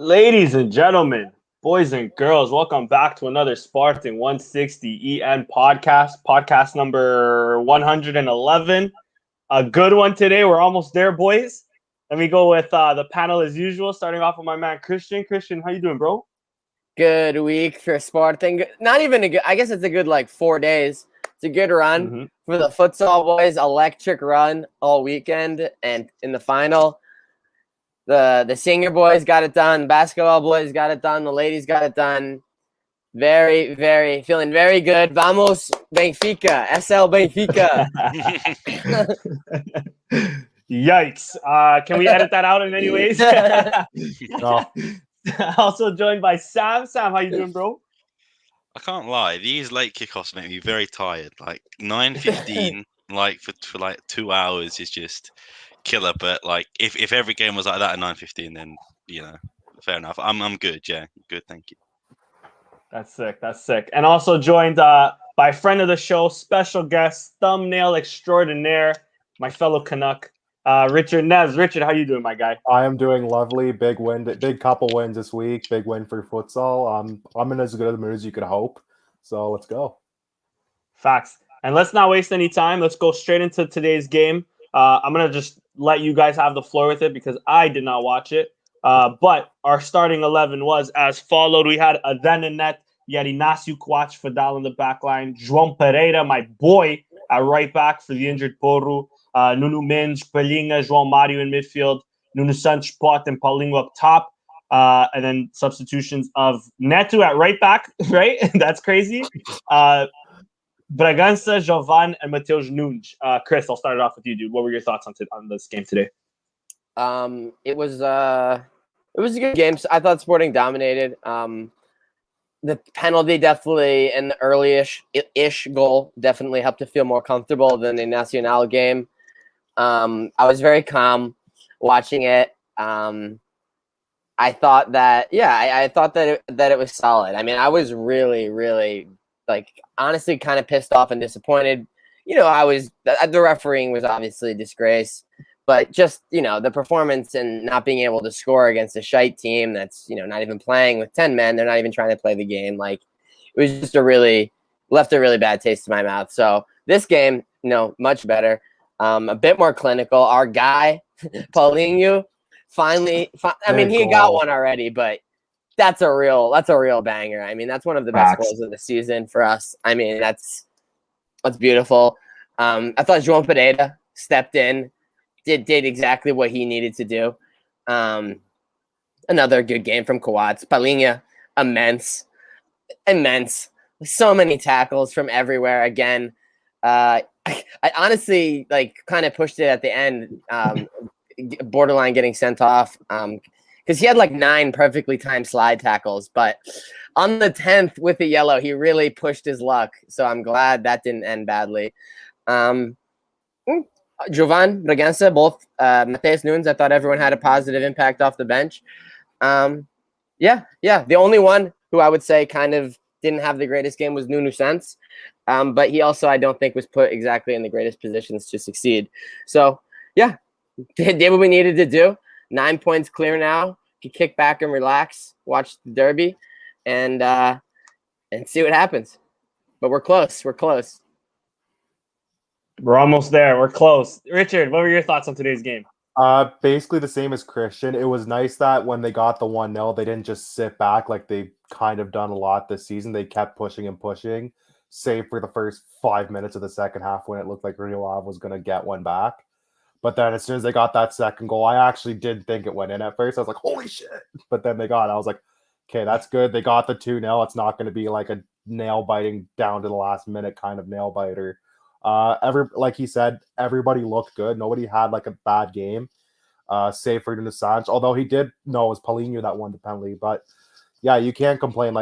Ladies and gentlemen, boys and girls, welcome back to another Sporting160EN podcast number 111. A good one today. We're almost there, boys. Let me go with the panel as usual, starting off with my man Christian. Christian, how you doing, bro? Good week for Sporting. Not even a good, I guess it's a good 4 days. It's a good run for the futsal boys. Electric run all weekend, and in the final, the senior boys got it done. Basketball boys got it done. The ladies got it done. Feeling very good. Vamos Benfica, SL Benfica. Yikes! Can we edit that out in any ways? No. Also joined by Sam. Sam, how you doing, bro? I can't lie. These late kickoffs make me very tired. 9:15, for 2 hours is just killer. But if every game was like that at 9:15, then fair enough. I'm good. Yeah, good. Thank you. That's sick. And also joined by friend of the show, special guest, thumbnail extraordinaire, my fellow Canuck, Richard Nez. Richard, how you doing, my guy? I am doing lovely. Big couple wins this week. Big win for futsal. I'm in as good a mood as you could hope. So let's go. Facts. And let's not waste any time. Let's go straight into today's game. I'm gonna just let you guys have the floor with it because I did not watch it. But our starting 11 was as followed. We had Aden in net. You had Inácio Coates Fidal in the back line. João Pereira, my boy, at right back for the injured Porro. Nuno Mendes, Palhinha, João Mário in midfield. Nuno Santos, Pot, and Paulinho up top. And then substitutions of Neto at right back, right? That's crazy. Bragança, Jovan, and Mateus Nunes. Chris, I'll start it off with you, dude. What were your thoughts on this game today? It was a good game. I thought Sporting dominated. The penalty definitely and the early-ish goal definitely helped to feel more comfortable than the Nacional game. I was very calm watching it. I thought that it was solid. I mean, I was really honestly kind of pissed off and disappointed. The refereeing was obviously a disgrace. But just, the performance and not being able to score against a shite team that's, not even playing with 10 men. They're not even trying to play the game. It was just left a really bad taste in my mouth. So this game, much better. A bit more clinical. Our guy, Paulinho, finally, he got one already, but that's a real banger. I mean, that's one of the best goals of the season for us. I mean, that's beautiful. I thought João Pereira stepped in. Did exactly what he needed to do. Another good game from Coates. Palhinha, immense. So many tackles from everywhere. Again, I honestly kind of pushed it at the end, borderline getting sent off because he had 9 perfectly timed slide tackles. But on the 10th with the yellow, he really pushed his luck. So I'm glad that didn't end badly. Jovan, Bragança, both Mateus Nunes, I thought everyone had a positive impact off the bench. The only one who I would say kind of didn't have the greatest game was Nuno Santos. But he also, I don't think, was put exactly in the greatest positions to succeed. So, did what we needed to do. 9 points clear now. Can kick back and relax, watch the derby, and see what happens. But we're close. We're almost there. We're close. Richard, what were your thoughts on today's game? Basically the same as Christian. It was nice that when they got the 1-0, they didn't just sit back like they've kind of done a lot this season. They kept pushing and pushing, save for the first 5 minutes of the second half when it looked like Rio Ave was going to get one back. But then as soon as they got that second goal, I actually did think it went in at first. I was like, holy shit. But then I was like, okay, that's good. They got the 2-0. It's not going to be like a nail-biting down to the last minute kind of nail-biter. Like he said, everybody looked good. Nobody had a bad game, save for Nuno Santos. Although it was Paulinho that won the penalty. But yeah, you can't complain.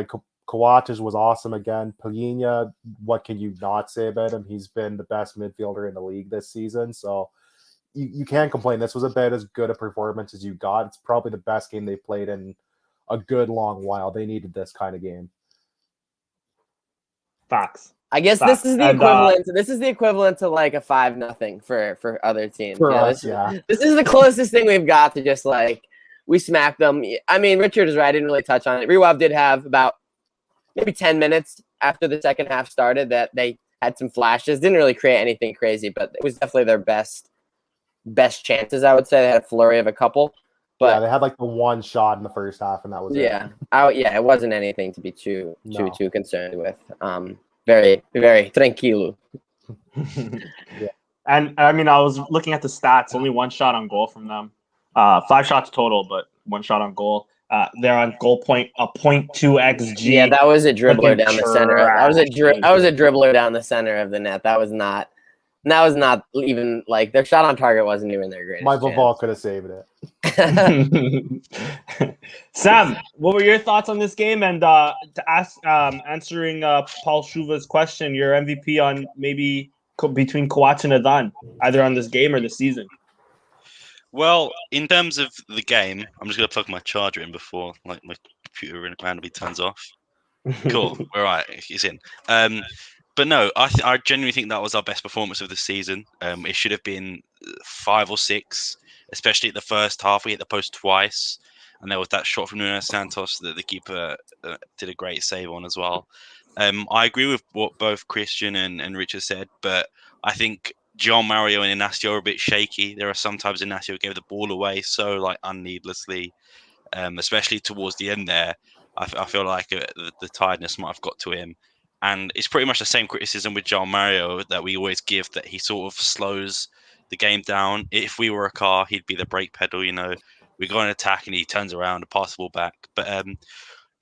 Coates was awesome again. Palhinha, what can you not say about him? He's been the best midfielder in the league this season. So you can't complain. This was about as good a performance as you got. It's probably the best game they've played in a good long while. They needed this kind of game. Facts. I guess this is the equivalent. This is the equivalent to a 5-0 for other teams. For us, this is the closest thing we've got to just We smacked them. I mean, Richard is right. I didn't really touch on it. Rewav did have about maybe 10 minutes after the second half started that they had some flashes. Didn't really create anything crazy, but it was definitely their best chances, I would say. They had a flurry of a couple. But they had like the one shot in the first half, and that was it. It wasn't anything to be too concerned with. Very, very tranquilo. Yeah. And I mean, I was looking at the stats. Only one shot on goal from them. 5 shots total, but one shot on goal. They're on goal point a 0.2 xG. Yeah, that was a dribbler down the center. That was a dribbler down the center of the net. That was not even like their shot on target wasn't even their greatest. Michael Ball could have saved it. Sam, what were your thoughts on this game? And to ask, answering Paul Shuva's question, your MVP on maybe between Coates and Adan, either on this game or the season. Well, in terms of the game, I'm just going to plug my charger in before my computer randomly turns off. Cool. All right. It's in. But no, I genuinely think that was our best performance of the season. It should have been 5 or 6, especially at the first half. We hit the post twice, and there was that shot from Nuno Santos that the keeper did a great save on as well. I agree with what both Christian and Richard said, but I think John Mario and Inacio are a bit shaky. There are sometimes Inacio gave the ball away so unneedlessly, especially towards the end there. I feel like the tiredness might have got to him. And it's pretty much the same criticism with John Mario that we always give, that he sort of slows the game down. If we were a car, he'd be the brake pedal, We go on attack and he turns around and passes the ball back. But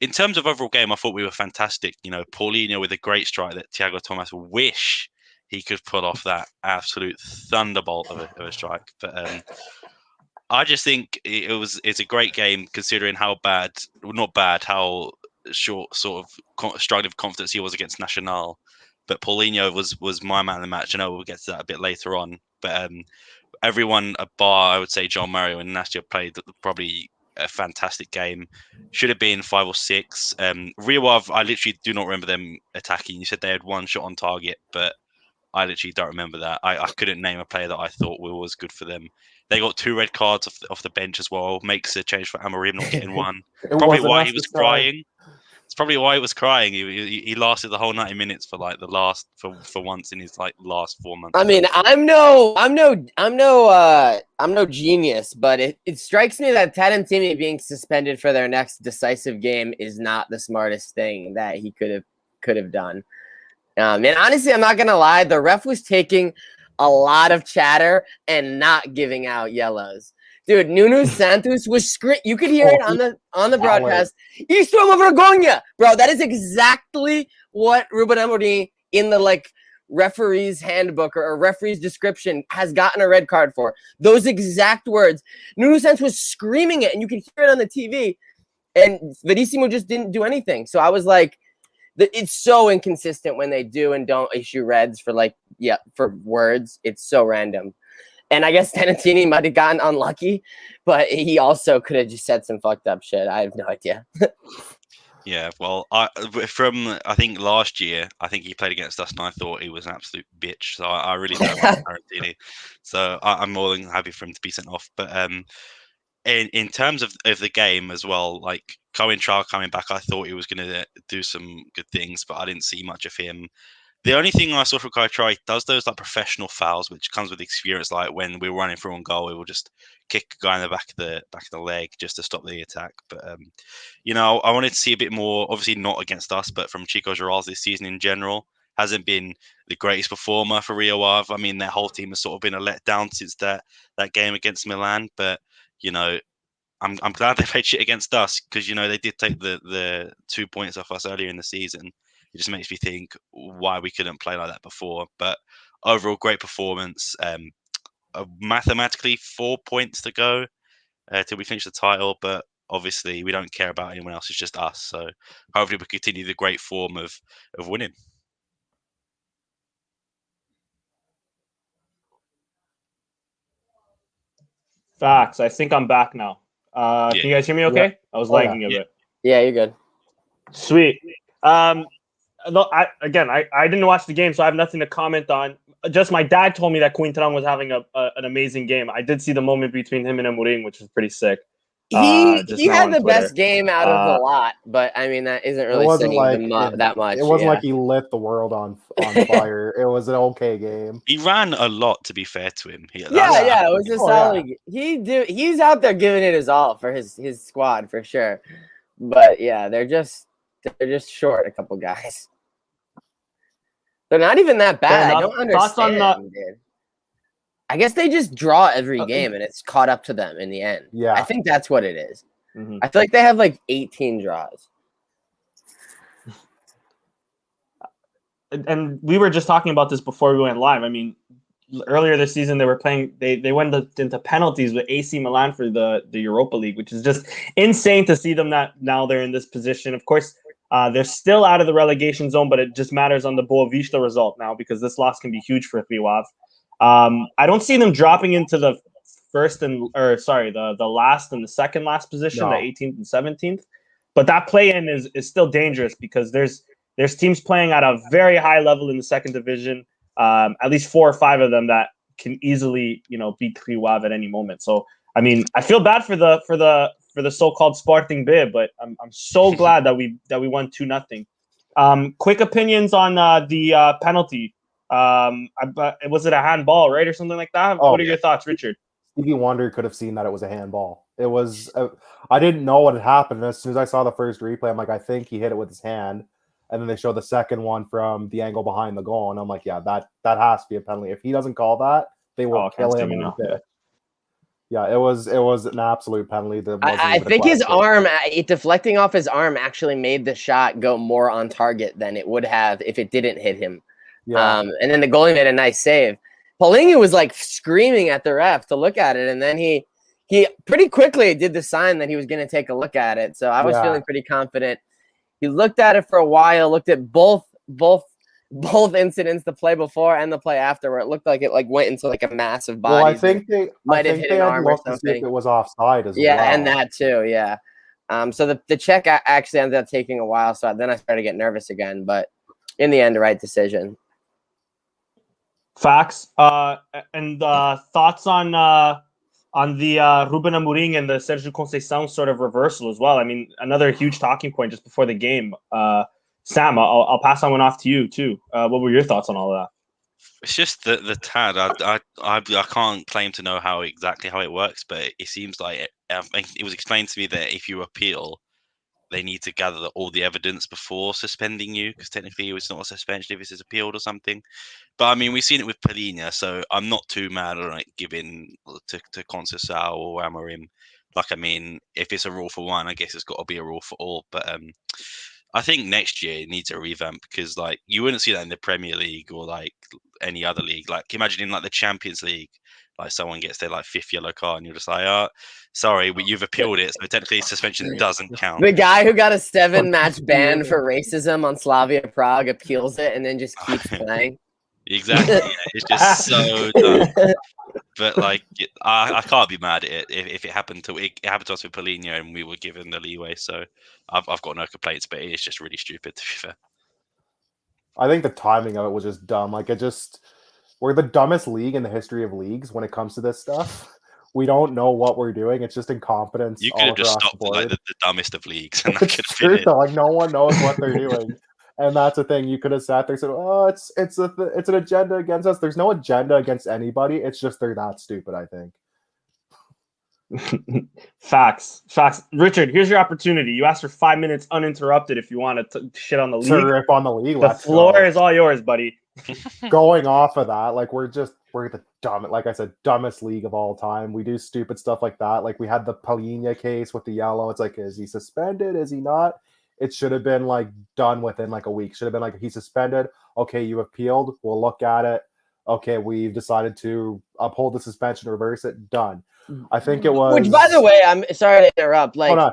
in terms of overall game, I thought we were fantastic. Paulinho with a great strike that Thiago Thomas wish he could pull off that absolute thunderbolt of a strike. But I just think it's a great game considering how how short sort of struggling with confidence he was against Nacional. But Paulinho was my man of the match. I know we'll get to that a bit later on. But everyone bar, I would say, John Mario and Nastia played probably a fantastic game. Should have been 5 or 6. Rewav, I literally do not remember them attacking. You said they had one shot on target, but I literally don't remember that. I couldn't name a player that I thought was good for them. They got 2 red cards off the bench as well. Makes a change for Amorim not getting one. Probably why he was crying. It's probably why he was crying. He lasted the whole 90 minutes for the last for once in his last 4 months. I mean, I'm no genius, but it strikes me that Tarantini being suspended for their next decisive game is not the smartest thing that he could have done. And honestly, I'm not gonna lie, the ref was taking a lot of chatter and not giving out yellows. Dude, Nuno Santos was you could hear it on the broadcast. Isto é uma vergonha, bro. That is exactly what Ruben Amorim in the referee's handbook or referee's description has gotten a red card for. Those exact words. Nuno Santos was screaming it, and you could hear it on the TV. And Verissimo just didn't do anything. So I was like, it's so inconsistent when they do and don't issue reds for for words. It's so random. And I guess Tarantini might have gotten unlucky, but he also could have just said some fucked up shit. I have no idea. Yeah, well, I think last year, I think he played against us, and I thought he was an absolute bitch. So I really don't like Tarantini. So I'm more than happy for him to be sent off. But in terms of the game as well, Cohen-Char coming back, I thought he was going to do some good things, but I didn't see much of him. The only thing I saw from Cohen-Char, he does those professional fouls, which comes with experience. Like when we were running through on goal, we will just kick a guy in the back of the leg just to stop the attack. But I wanted to see a bit more. Obviously, not against us, but from Chico Giraldes this season in general. Hasn't been the greatest performer for Rio Ave. I mean, their whole team has sort of been a letdown since that game against Milan. But I'm glad they played shit against us because they did take the 2 points off us earlier in the season. It just makes me think why we couldn't play like that before. But overall, great performance. Mathematically, 4 points to go till we finish the title. But obviously, we don't care about anyone else. It's just us. So hopefully, we continue the great form of winning. Facts. I think I'm back now. Can you guys hear me okay? Yeah. I was lagging a bit. Yeah, you're good. Sweet. I didn't watch the game, so I have nothing to comment on. Just my dad told me that Cointran was having an amazing game. I did see the moment between him and Amorim, which was pretty sick. He now had on the Twitter. best game out of the lot, but I mean that isn't really wasn't saying like that much. It wasn't like he lit the world on fire. It was an okay game. He ran a lot, to be fair to him. It was a solid. Yeah. He's out there giving it his all for his squad for sure. But yeah, they're just short a couple guys. They're not even that bad. I don't understand, dude. I guess they just draw every game and it's caught up to them in the end. Yeah. I think that's what it is. Mm-hmm. I feel like they have like 18 draws. And we were just talking about this before we went live. I mean, earlier this season they were playing. They went into penalties with AC Milan for the Europa League, which is just insane to see them now they're in this position. Of course, they're still out of the relegation zone, but it just matters on the Boavista result now because this loss can be huge for Rio Ave. I don't see them dropping into the the last and the second last position, the 18th and 17th. But that play-in is still dangerous because there's teams playing at a very high level in the second division. At least 4 or 5 of them that can easily, beat Rio Ave at any moment. So, I mean, I feel bad for the so-called Sporting B, but I'm so glad that we won 2-0. Quick opinions on the penalty. Was it a handball, right, or something like that? What are your thoughts, Richard? Stevie Wonder could have seen that it was a handball. It was. I didn't know what had happened. As soon as I saw the first replay, I'm like, I think he hit it with his hand. And then they show the second one from the angle behind the goal, and I'm like, yeah, that has to be a penalty. If he doesn't call that, they will kill him. Yeah, it was an absolute penalty. I think his arm, deflecting off his arm, actually made the shot go more on target than it would have if it didn't hit him. Yeah. And then the goalie made a nice save. Paulinho was like screaming at the ref to look at it, and then he pretty quickly did the sign that he was going to take a look at it. So I was feeling pretty confident. He looked at it for a while, looked at both incidents, the play before and the play after, where it looked like it went into like a massive body. Well, I think they might have hit an arm or something. To see if it was offside as well. Yeah, and that too. Yeah. So the check actually ended up taking a while. So then I started to get nervous again, but in the end, the right decision. Facts. And thoughts on the Ruben Amorim and the Sergio Conceição sort of reversal as well. I mean, another huge talking point just before the game. Sam, I'll pass that one off to you too. What were your thoughts on all of that? It's just the TAD. I can't claim to know exactly how it works, but it seems like it was explained to me that if you appeal, they need to gather all the evidence before suspending you, because technically it's not a suspension if it's appealed or something. But I mean, we've seen it with Palhinha, so I'm not too mad on giving to Conceição or Amorim. Like, I mean, if it's a rule for one, I guess it's got to be a rule for all. But I think next year it needs a revamp, because you wouldn't see that in the Premier League or any other league. Like, imagine in the Champions League, someone gets their 5th yellow card and you're just like, oh, sorry, but you've appealed it, so technically suspension doesn't count. The guy who got a 7-match ban for racism on Slavia Prague appeals it and then just keeps playing. Exactly. Yeah, it's just so dumb. But I can't be mad at it if it happened to us with Paulinho and we were given the leeway. So I've got no complaints, but it is just really stupid, to be fair. I think the timing of it was just dumb. We're the dumbest league in the history of leagues when it comes to this stuff. We don't know what we're doing. It's just incompetence. You could have just stopped the dumbest of leagues, and that it's true, though. No one knows what they're doing. And that's the thing. You could have sat there and said, "Oh, it's an agenda against us." There's no agenda against anybody. It's just they're that stupid, I think. Facts. Richard, here's your opportunity. You asked for 5 minutes uninterrupted if you want to shit on the league. To rip on the league. The floor is all yours, buddy. Going off of that, we're the dumbest league of all time. We do stupid stuff like that. We had the Paulinho case with the yellow. It's is he suspended? Is he not? It should have been done within a week. Should have been he's suspended. Okay, you appealed. We'll look at it. Okay, we've decided to uphold the suspension, reverse it. Done. I think it was. Which, by the way, I'm sorry to interrupt. Hold on.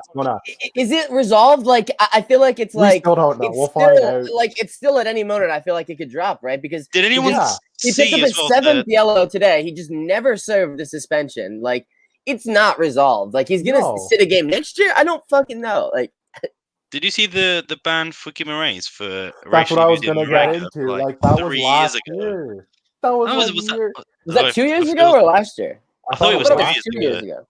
Is it resolved? I feel like it's we still don't know. We'll find out. It's still at any moment. I feel like it could drop, right? Because did anyone? He picked up his 7th yellow today. He just never served the suspension. It's not resolved. He's gonna sit a game next year. I don't fucking know. Did you see the ban for Guimaraes for? That's what I was gonna get into. That was last year. That was Was that 2 years ago or last year? I thought it was 2 years ago.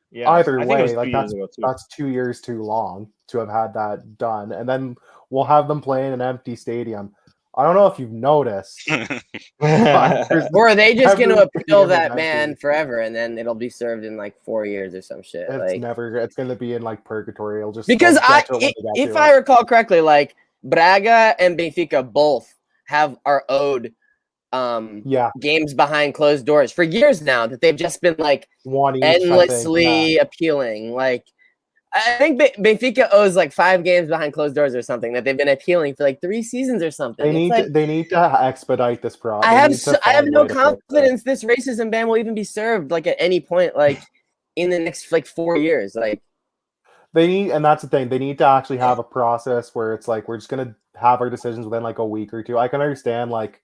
Yeah, Either I think it was way, 2 like years ago too. that's 2 years too long to have had that done, and then we'll have them play in an empty stadium. I don't know if you've noticed, but Or are they just going to every appeal stadium is that ban empty. forever, and then it'll be served in like 4 years or some shit? It's Like, never. It's going to be in like purgatory. It'll just because they'll get to it when they get if to I it. recall correctly, like Braga and Benfica both are owed Yeah, games behind closed doors for years now, that they've just been like one each. I think. Yeah. endlessly appealing. Like, I think Benfica owes like 5 games behind closed doors or something that they've been appealing for like 3 seasons or something. They need to expedite this process. I have no confidence this racism ban will even be served like at any point, like in the next like 4 years. Like, They need, and that's the thing. They need to actually have a process where it's like we're just gonna have our decisions within like a week or two. I can understand like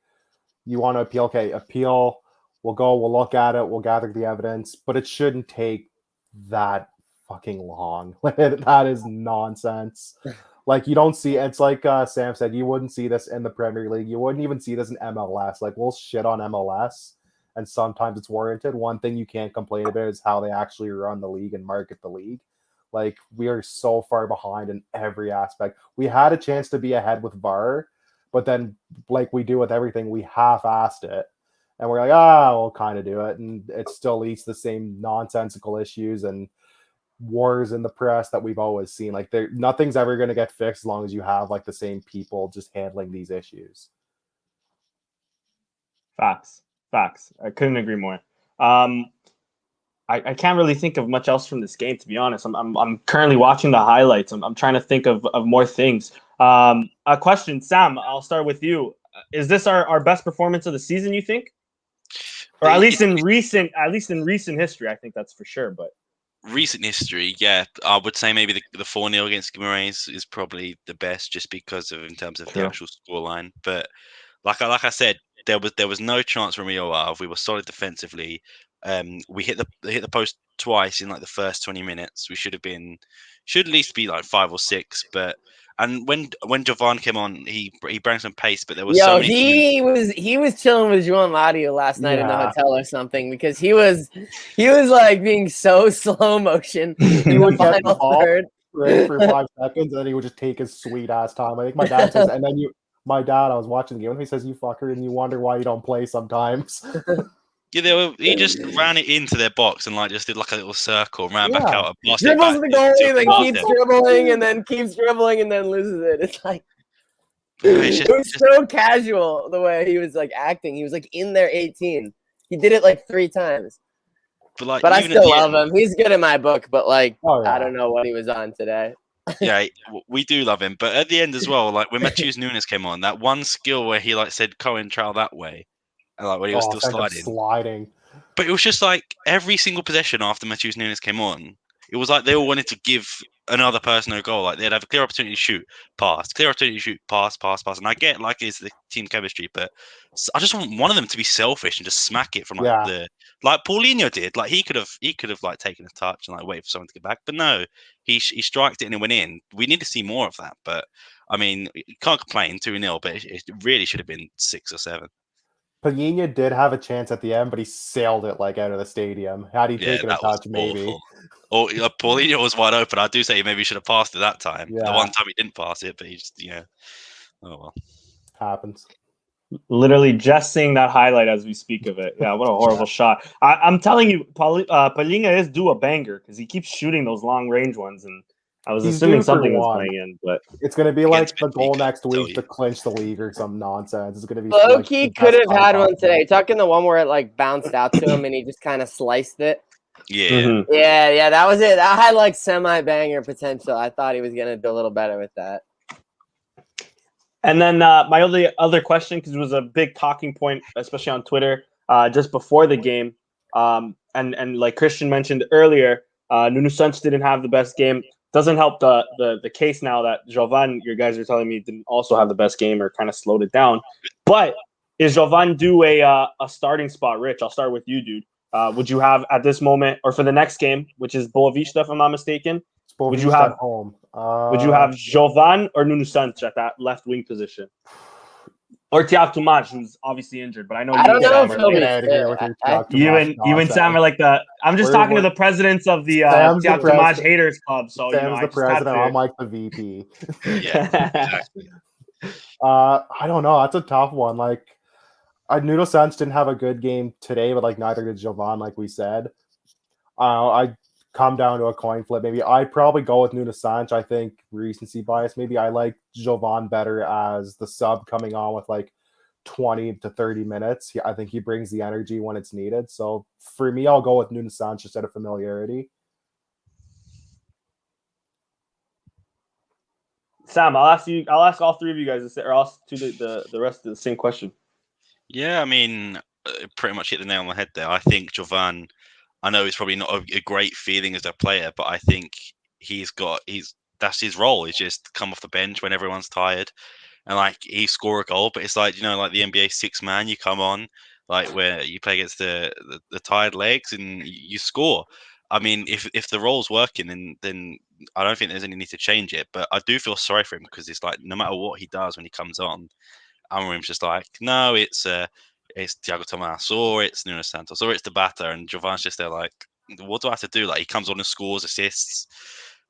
you want to appeal. Okay, appeal. We'll go. We'll look at it. We'll gather the evidence, but it shouldn't take that fucking long. That is nonsense. Like you don't see. It's like Sam said. You wouldn't see this in the Premier League. You wouldn't even see this in MLS. Like we'll shit on MLS, and sometimes it's warranted. One thing you can't complain about is how they actually run the league and market the league. Like we are so far behind in every aspect. We had a chance to be ahead with VAR, but then like we do with everything, we half-assed it. And we're like, we'll kind of do it. And it still leads to the same nonsensical issues and wars in the press that we've always seen. Like nothing's ever going to get fixed as long as you have like the same people just handling these issues. Facts. I couldn't agree more. I can't really think of much else from this game, to be honest. I'm currently watching the highlights. I'm trying to think of more things. A question, Sam. I'll start with you. Is this our best performance of the season? You think, or at least in recent history? I think that's for sure. But recent history, yeah, I would say maybe the 4-0 against Guimarães is probably the best, just because of in terms of the actual scoreline. But like I said, there was no chance from Rio Ave. We were solid defensively. We hit the post twice in like the first 20 minutes. We should at least be like 5 or 6. But and when Jovan came on, he brought some pace. But there was so many. He was chilling with João Ladio last night in the hotel or something, because he was like being so slow motion. He would get the ball for 5 seconds, and then he would just take his sweet ass time. I think my dad says, and then my dad, I was watching the game, and he says, "You fucker," and you wonder why you don't play sometimes. Yeah, he just ran it into their box and like just did like a little circle, ran back out, dribbles the goalie, then keeps dribbling, and then keeps dribbling, and then loses it. It's like it was so casual the way he was like acting. He was like in their 18. He did it like 3 times. But I still love him. He's good in my book, but like I don't know what he was on today. Yeah, we do love him, but at the end as well, like when Matheus Nunes came on, that one skill where he like said Cohen trail that way, and like when he was still sliding. But it was just like every single possession after Matheus Nunes came on, it was like they all wanted to give another person a goal. Like they'd have a clear opportunity to shoot, pass, clear opportunity to shoot, pass. And I get like it's the team chemistry, but I just want one of them to be selfish and just smack it from like Paulinho did. Like he could have like taken a touch and like waited for someone to get back, but no, he striked it and it went in. We need to see more of that. But I mean, you can't complain 2-0, but it really should have been 6 or 7. Paulinho did have a chance at the end, but he sailed it like out of the stadium. Had he taken a touch, maybe. Or Paulinho was wide open. I do say maybe he should have passed it that time. Yeah. The one time he didn't pass it, but he just oh well. Happens. Literally just seeing that highlight as we speak of it. Yeah, what a horrible shot. I'm telling you, Paulinho is due a banger because he keeps shooting those long range ones, and I was assuming something was playing in, but it's going to be like the goal next week to clinch the league or some nonsense. It's going to be Low-key could have had one today. Talking the one where it like bounced out to him and he just kind of sliced it. Yeah. Mm-hmm. Yeah, that was it. That had like semi-banger potential. I thought he was going to do a little better with that. And then my other question, because it was a big talking point, especially on Twitter, just before the game, and like Christian mentioned earlier, Nuno Santos didn't have the best game. Doesn't help the case now that Jovan, you guys are telling me, didn't also have the best game or kind of slowed it down. But is Jovan due a starting spot? Rich, I'll start with you, dude. Would you have at this moment, or for the next game, which is Boavista, if I'm not mistaken, would you have home? Would you have Jovan or Nuno Santos at that left wing position? Or Tiago Tomás, who's obviously injured. But I know I don't know if Sam he'll are be Get out of here with fit. your I- Tiago you Tomás and you and nonsense. Sam are like the. I'm just talking to the presidents of the Sam's the Tiago Tomás president. haters club. So Sam's I the just have president. to. I'm like the VP. Yeah, exactly. I don't know. That's a tough one. Like, Nuno Santos didn't have a good game today, but like neither did Jovan, like we said. I come down to a coin flip. Maybe I'd probably go with Nuno Santos. I think recency bias. Maybe I like Jovan better as the sub coming on with like 20 to 30 minutes. I think he brings the energy when it's needed. So for me, I'll go with Nuno Santos instead of familiarity. Sam, I'll ask all three of you guys, or I'll ask to the rest of the same question. Yeah, I mean, pretty much hit the nail on the head there. I think Jovan, I know it's probably not a great feeling as a player, but I think that's his role. Is just come off the bench when everyone's tired, and like he score a goal. But it's like like the NBA six man, you come on like where you play against the tired legs and you score. I mean, if the role's working, then I don't think there's any need to change it. But I do feel sorry for him because it's like no matter what he does when he comes on, Amorim's just like, no, it's Tiago Tomás or it's Nuno Santos or it's the batter, and Jovan's just there like, what do I have to do? Like he comes on and scores, assists,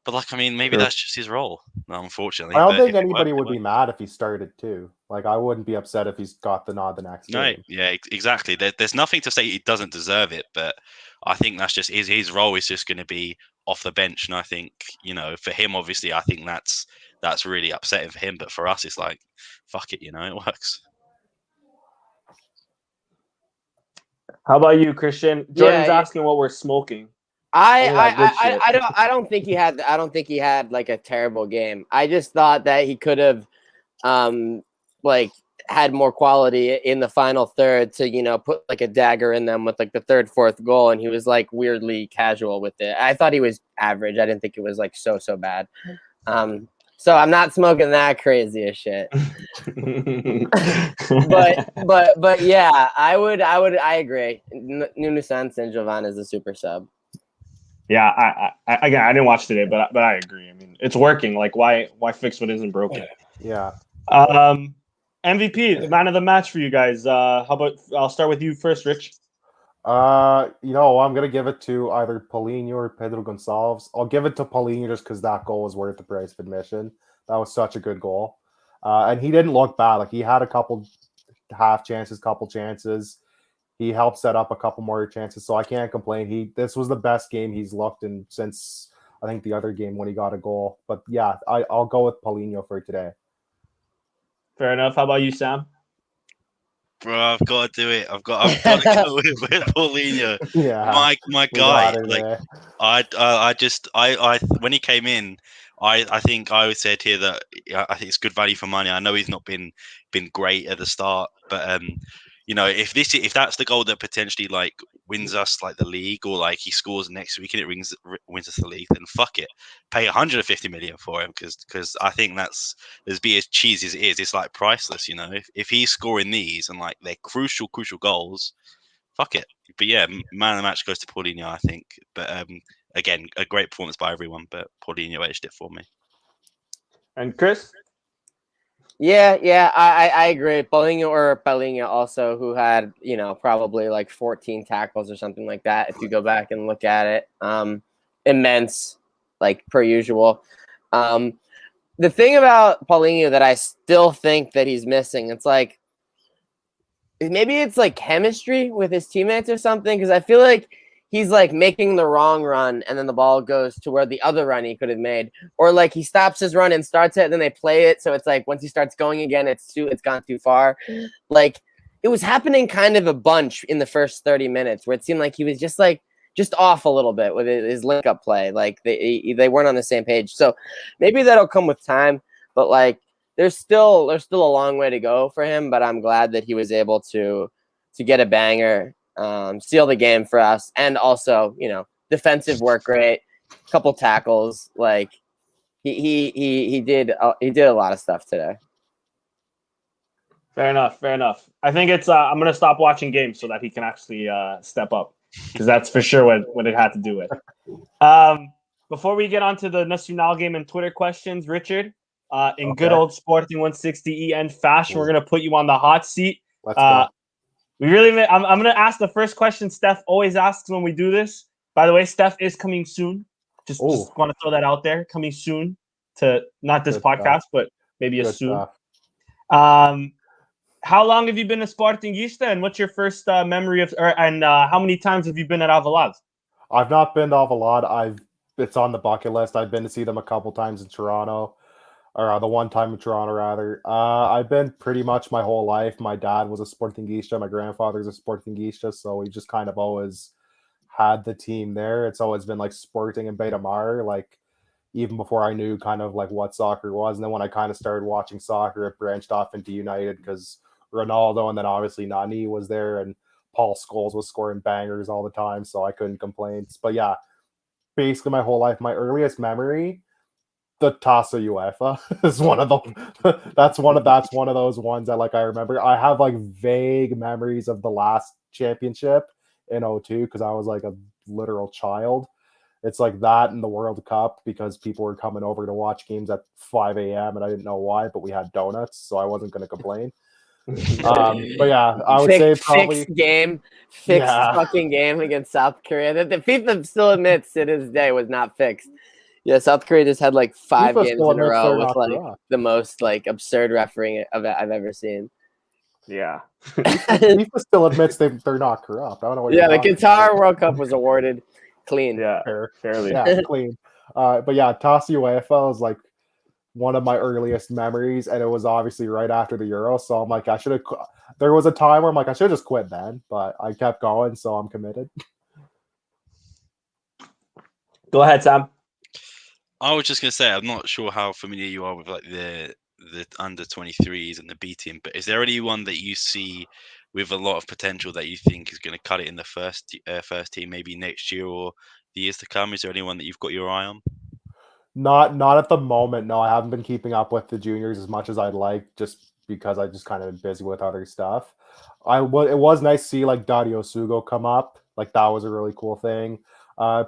but like I mean, maybe that's just his role, unfortunately. I don't but think anybody would be mad if he started too. Like I wouldn't be upset if he's got the nod the next game. Yeah, exactly. There's nothing to say he doesn't deserve it, but I think that's just his role is just going to be off the bench, and I think for him, obviously, I think that's really upsetting for him, but for us, it's like, fuck it, it works. How about you, Christian? Jordan's asking what we're smoking. I don't think he had like a terrible game. I just thought that he could have like had more quality in the final third to put like a dagger in them with like the third, fourth goal, and he was like weirdly casual with it. I thought he was average. I didn't think it was like so bad. So I'm not smoking that crazy as shit. but yeah, I agree. Nuno Santos and Jovan is a super sub. Yeah, I didn't watch today, but I agree. I mean, it's working. Like, why fix what isn't broken? Yeah. MVP, man of the match for you guys. How about I'll start with you first, Rich. I'm gonna give it to either Paulinho or Pedro Gonçalves. I'll give it to Paulinho just because that goal was worth the price of admission. That was such a good goal, and he didn't look bad. Like he had a couple couple chances. He helped set up a couple more chances, so I can't complain. This was the best game he's looked in since I think the other game when he got a goal. But yeah, I'll go with Paulinho for today. Fair enough. How about you, Sam? Bro, I've got to do it. I've got to go with Paulinho. Yeah, my guy. Like, I when he came in, I think I said here that I think it's good value for money. I know he's not been great at the start, but if that's the goal that potentially like wins us like the league, or like he scores next week and it wins us the league, then fuck it, pay 150 million for him because I think that's as be as cheesy as it is, it's like priceless. If he's scoring these and like they're crucial goals, fuck it. But yeah, man of the match goes to Paulinho, I think. But again, a great performance by everyone, but Paulinho edged it for me. And Chris? Yeah, I agree. Paulinho also, who had, probably like 14 tackles or something like that, if you go back and look at it. Immense, like per usual. The thing about Paulinho that I still think that he's missing, it's like, maybe it's like chemistry with his teammates or something, because I feel like he's like making the wrong run and then the ball goes to where the other run he could have made, or like he stops his run and starts it and then they play it, so it's like once he starts going again it's gone too far. Like it was happening kind of a bunch in the first 30 minutes where it seemed like he was just off a little bit with his link up play. Like they weren't on the same page, so maybe that'll come with time, but like there's still a long way to go for him. But I'm glad that he was able to get a banger, seal the game for us, and also defensive work rate, couple tackles. Like he did a lot of stuff today. Fair enough. I think it's I'm gonna stop watching games so that he can actually step up, because that's for sure what it had to do with. Before we get on to the Nacional game and Twitter questions, Richard, in good old Sporting160EN fashion. We're gonna put you on the hot seat. Let's go. I'm gonna ask the first question Steph always asks when we do this. By the way, Steph is coming soon. Just want to throw that out there. Coming soon to not this podcast, but maybe a soon. How long have you been a Sportingista, and what's your first memory of? How many times have you been at Avalad? I've not been to Avalad. It's on the bucket list. I've been to see them a couple times in Toronto, or the one time in Toronto rather. I've been pretty much my whole life. My dad was a Sportingista. My grandfather's a Sportingista, so we just kind of always had the team there. It's always been like Sporting and Beta Mar, like even before I knew kind of like what soccer was. And then when I kind of started watching soccer, it branched off into United because Ronaldo, and then obviously Nani was there, and Paul Scholes was scoring bangers all the time, so I couldn't complain. But yeah, basically my whole life, my earliest memory, the Taça UEFA is one of the that's one of those ones that like I remember. I have like vague memories of the last championship in 2002 because I was like a literal child. It's like that in the World Cup because people were coming over to watch games at 5 a.m. and I didn't know why, but we had donuts, so I wasn't going to complain. But yeah, I would say probably fixed fucking game against South Korea that the FIFA still admits to this day was not fixed. Yeah, South Korea just had like 5 games in a row with like the most like absurd refereeing I've ever seen. Yeah, FIFA still admits they're not corrupt. I don't know what. Yeah, the Qatar World Cup was awarded clean. Yeah, fairly. Yeah, clean. But yeah, Taça UEFA was like one of my earliest memories, and it was obviously right after the Euro. So I'm like, I should have. There was a time where I'm like, I should have just quit then, but I kept going, so I'm committed. Go ahead, Sam. I was just gonna say, I'm not sure how familiar you are with like the under 23s and the B team, but is there anyone that you see with a lot of potential that you think is going to cut it in the first team, maybe next year or the years to come? Is there anyone that you've got your eye on? Not at the moment. No, I haven't been keeping up with the juniors as much as I'd like, just because I just kind of been busy with other stuff. It was nice to see like Dario Sugo come up. Like that was a really cool thing.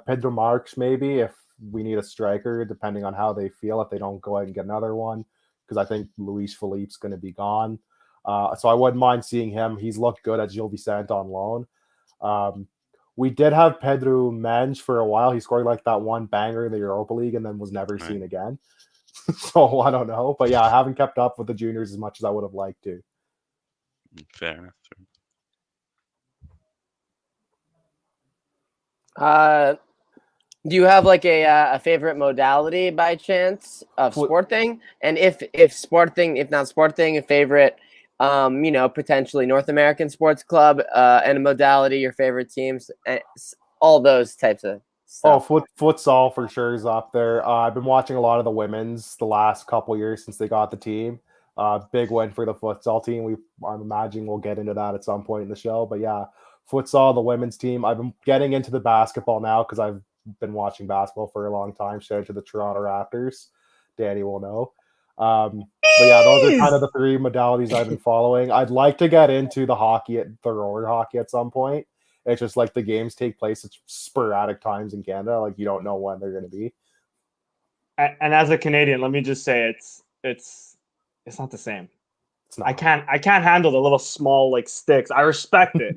Pedro Marques, maybe if we need a striker, depending on how they feel, if they don't go ahead and get another one, because I think Luis Felipe's going to be gone. So I wouldn't mind seeing him. He's looked good at Gil Vicente on loan. We did have Pedro Mendes for a while. He scored like that one banger in the Europa League and then was never seen again. So I don't know. But yeah, I haven't kept up with the juniors as much as I would have liked to. Fair enough. Do you have like a favorite modality by chance of Sporting? And if not Sporting, a favorite potentially North American sports club and a modality, your favorite teams, all those types of stuff. Futsal for sure is up there. I've been watching a lot of the women's the last couple years since they got the team. Big win for the futsal team. I'm imagining we'll get into that at some point in the show. But yeah, futsal, the women's team. I've been getting into the basketball now because I've been watching basketball for a long time. Shout out to the Toronto Raptors. Danny will know. But yeah, those are kind of the 3 modalities I've been following. I'd like to get into the roller hockey at some point. It's just like the games take place at sporadic times in Canada. Like you don't know when they're going to be. And as a Canadian, let me just say it's not the same. It's not. I can't handle the little small like sticks. I respect it.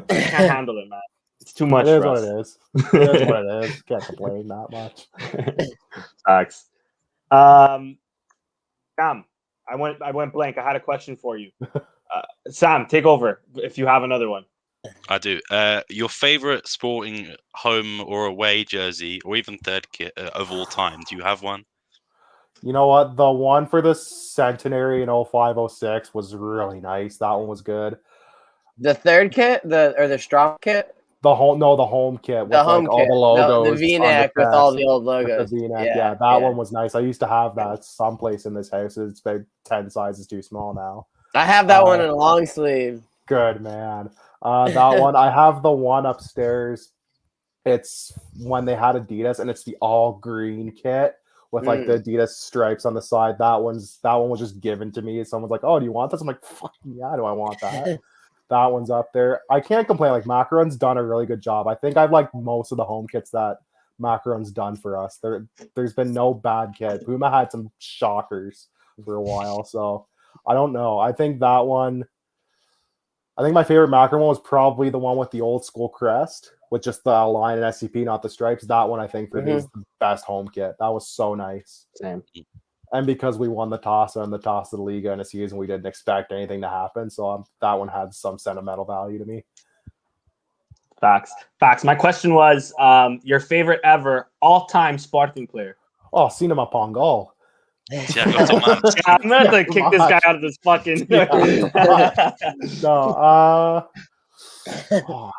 I can't handle it, man. It's too much. It is what it is. It is what it is. Can't complain that much. Facts. Sam, I went blank. I had a question for you. Sam, take over if you have another one. I do. Your favorite Sporting home or away jersey, or even third kit of all time? Do you have one? You know what? The one for the centenary in 05-06 was really nice. That one was good. The third kit, the strong kit. The home kit with all the logos, the V-neck with all the old logos. The V-neck, yeah, that one was nice. I used to have that someplace in this house. It's about 10 sizes too small now. I have that one in a long sleeve. Good man. That one. I have the one upstairs. It's when they had Adidas, and it's the all green kit with like the Adidas stripes on the side. That one was just given to me. Someone's like, "Oh, do you want this?" I'm like, "Fucking yeah, do I want that?" That one's up there. I can't complain. Like Macaron's done a really good job. I think I've liked most of the home kits that Macaron's done for us. There's been no bad kid. Puma had some shockers for a while, so I don't know. I think my favorite Macaron one was probably the one with the old school crest with just the line and SCP, not the stripes. That one I think for me is the best home kit. That was so nice. Same. And because we won the toss and the toss of the Liga in a season, we didn't expect anything to happen. So that one had some sentimental value to me. Facts. My question was your favorite ever all-time Sporting player. Oh, Cinema Pongal. I'm going to kick this guy out of this fucking... No,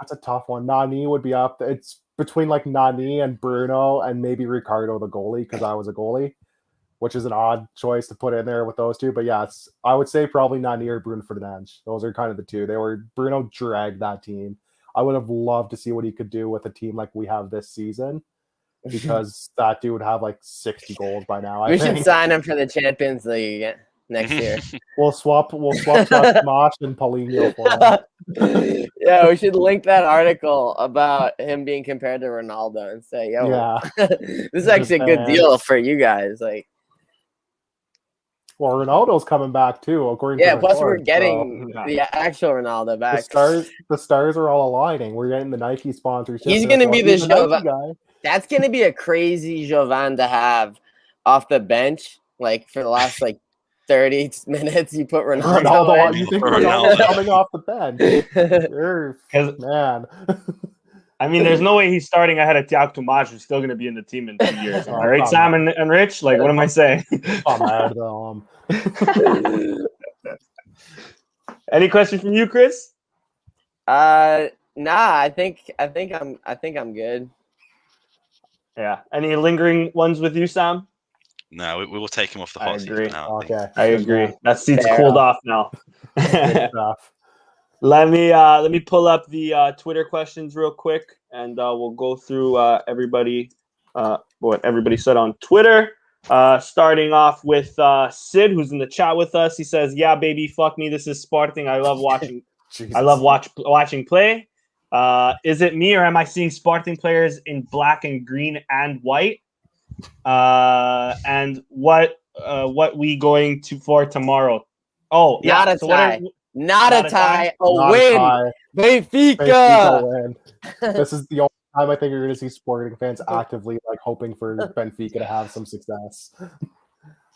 that's a tough one. Nani would be up. It's between like Nani and Bruno and maybe Ricardo, the goalie, because I was a goalie, which is an odd choice to put in there with those two. But yeah, I would say probably Nani or Bruno Fernandes. Those are kind of the two. Bruno dragged that team. I would have loved to see what he could do with a team like we have this season, because that dude would have like 60 goals by now. We should sign him for the Champions League next year. We'll swap Mosh and Paulinho for him. Yeah, we should link that article about him being compared to Ronaldo and say, "Yo, this is actually a good deal for you guys." Like, well, Ronaldo's coming back too, according to plus we're getting the actual Ronaldo back. The stars are all aligning. We're getting the Nike sponsorship. He's going to be the Jovan guy. That's going to be a crazy Jovan to have off the bench, like for the last 30 minutes. You put Ronaldo. You think Ronaldo coming off the bench? Man. I mean, there's no way he's starting ahead of Tiago Tomás, who's still going to be in the team in 2 years. All right, Sam and Rich? Like, what am I saying? Any question from you, Chris? Nah, I think I'm good. Yeah. Any lingering ones with you, Sam? No, we will take him off the hot seat for now. Okay. I agree. That seat's cooled off now. Let me pull up the Twitter questions real quick, and we'll go through everybody what everybody said on Twitter. Starting off with Sid, who's in the chat with us. He says, "Yeah, baby, fuck me. This is Sporting. I love watching. I love watching play. Is it me or am I seeing Sporting players in black and green and white? And what we going for tomorrow? Oh, yeah, not a tie. Not a tie. A win. Benfica win. This is the only time I think you're going to see Sporting fans actively hoping for Benfica to have some success.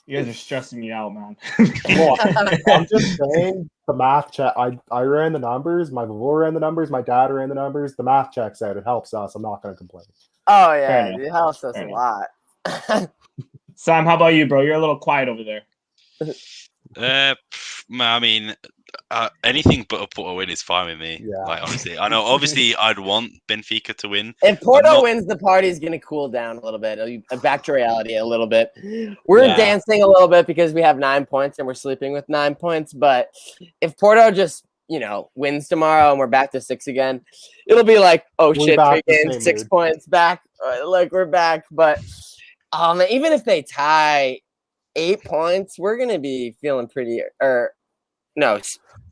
You guys are stressing me out, man. I'm just saying the math check. I ran the numbers. My Vavor ran the numbers. My dad ran the numbers. The math checks out. It helps us. I'm not going to complain. Oh, yeah. It helps us a lot. Sam, how about you, bro? You're a little quiet over there. I mean, anything but a Porto win is fine with me. Yeah. Honestly, I know. Obviously, I'd want Benfica to win. If Porto wins, the party's going to cool down a little bit. Back to reality a little bit. We're dancing a little bit because we have 9 points and we're sleeping with 9 points. But if Porto just wins tomorrow and we're back to 6 again, it'll be like, oh shit, 3 games, 6 points back. Like we're back. But even if they tie 8 points, we're going to be feeling pretty.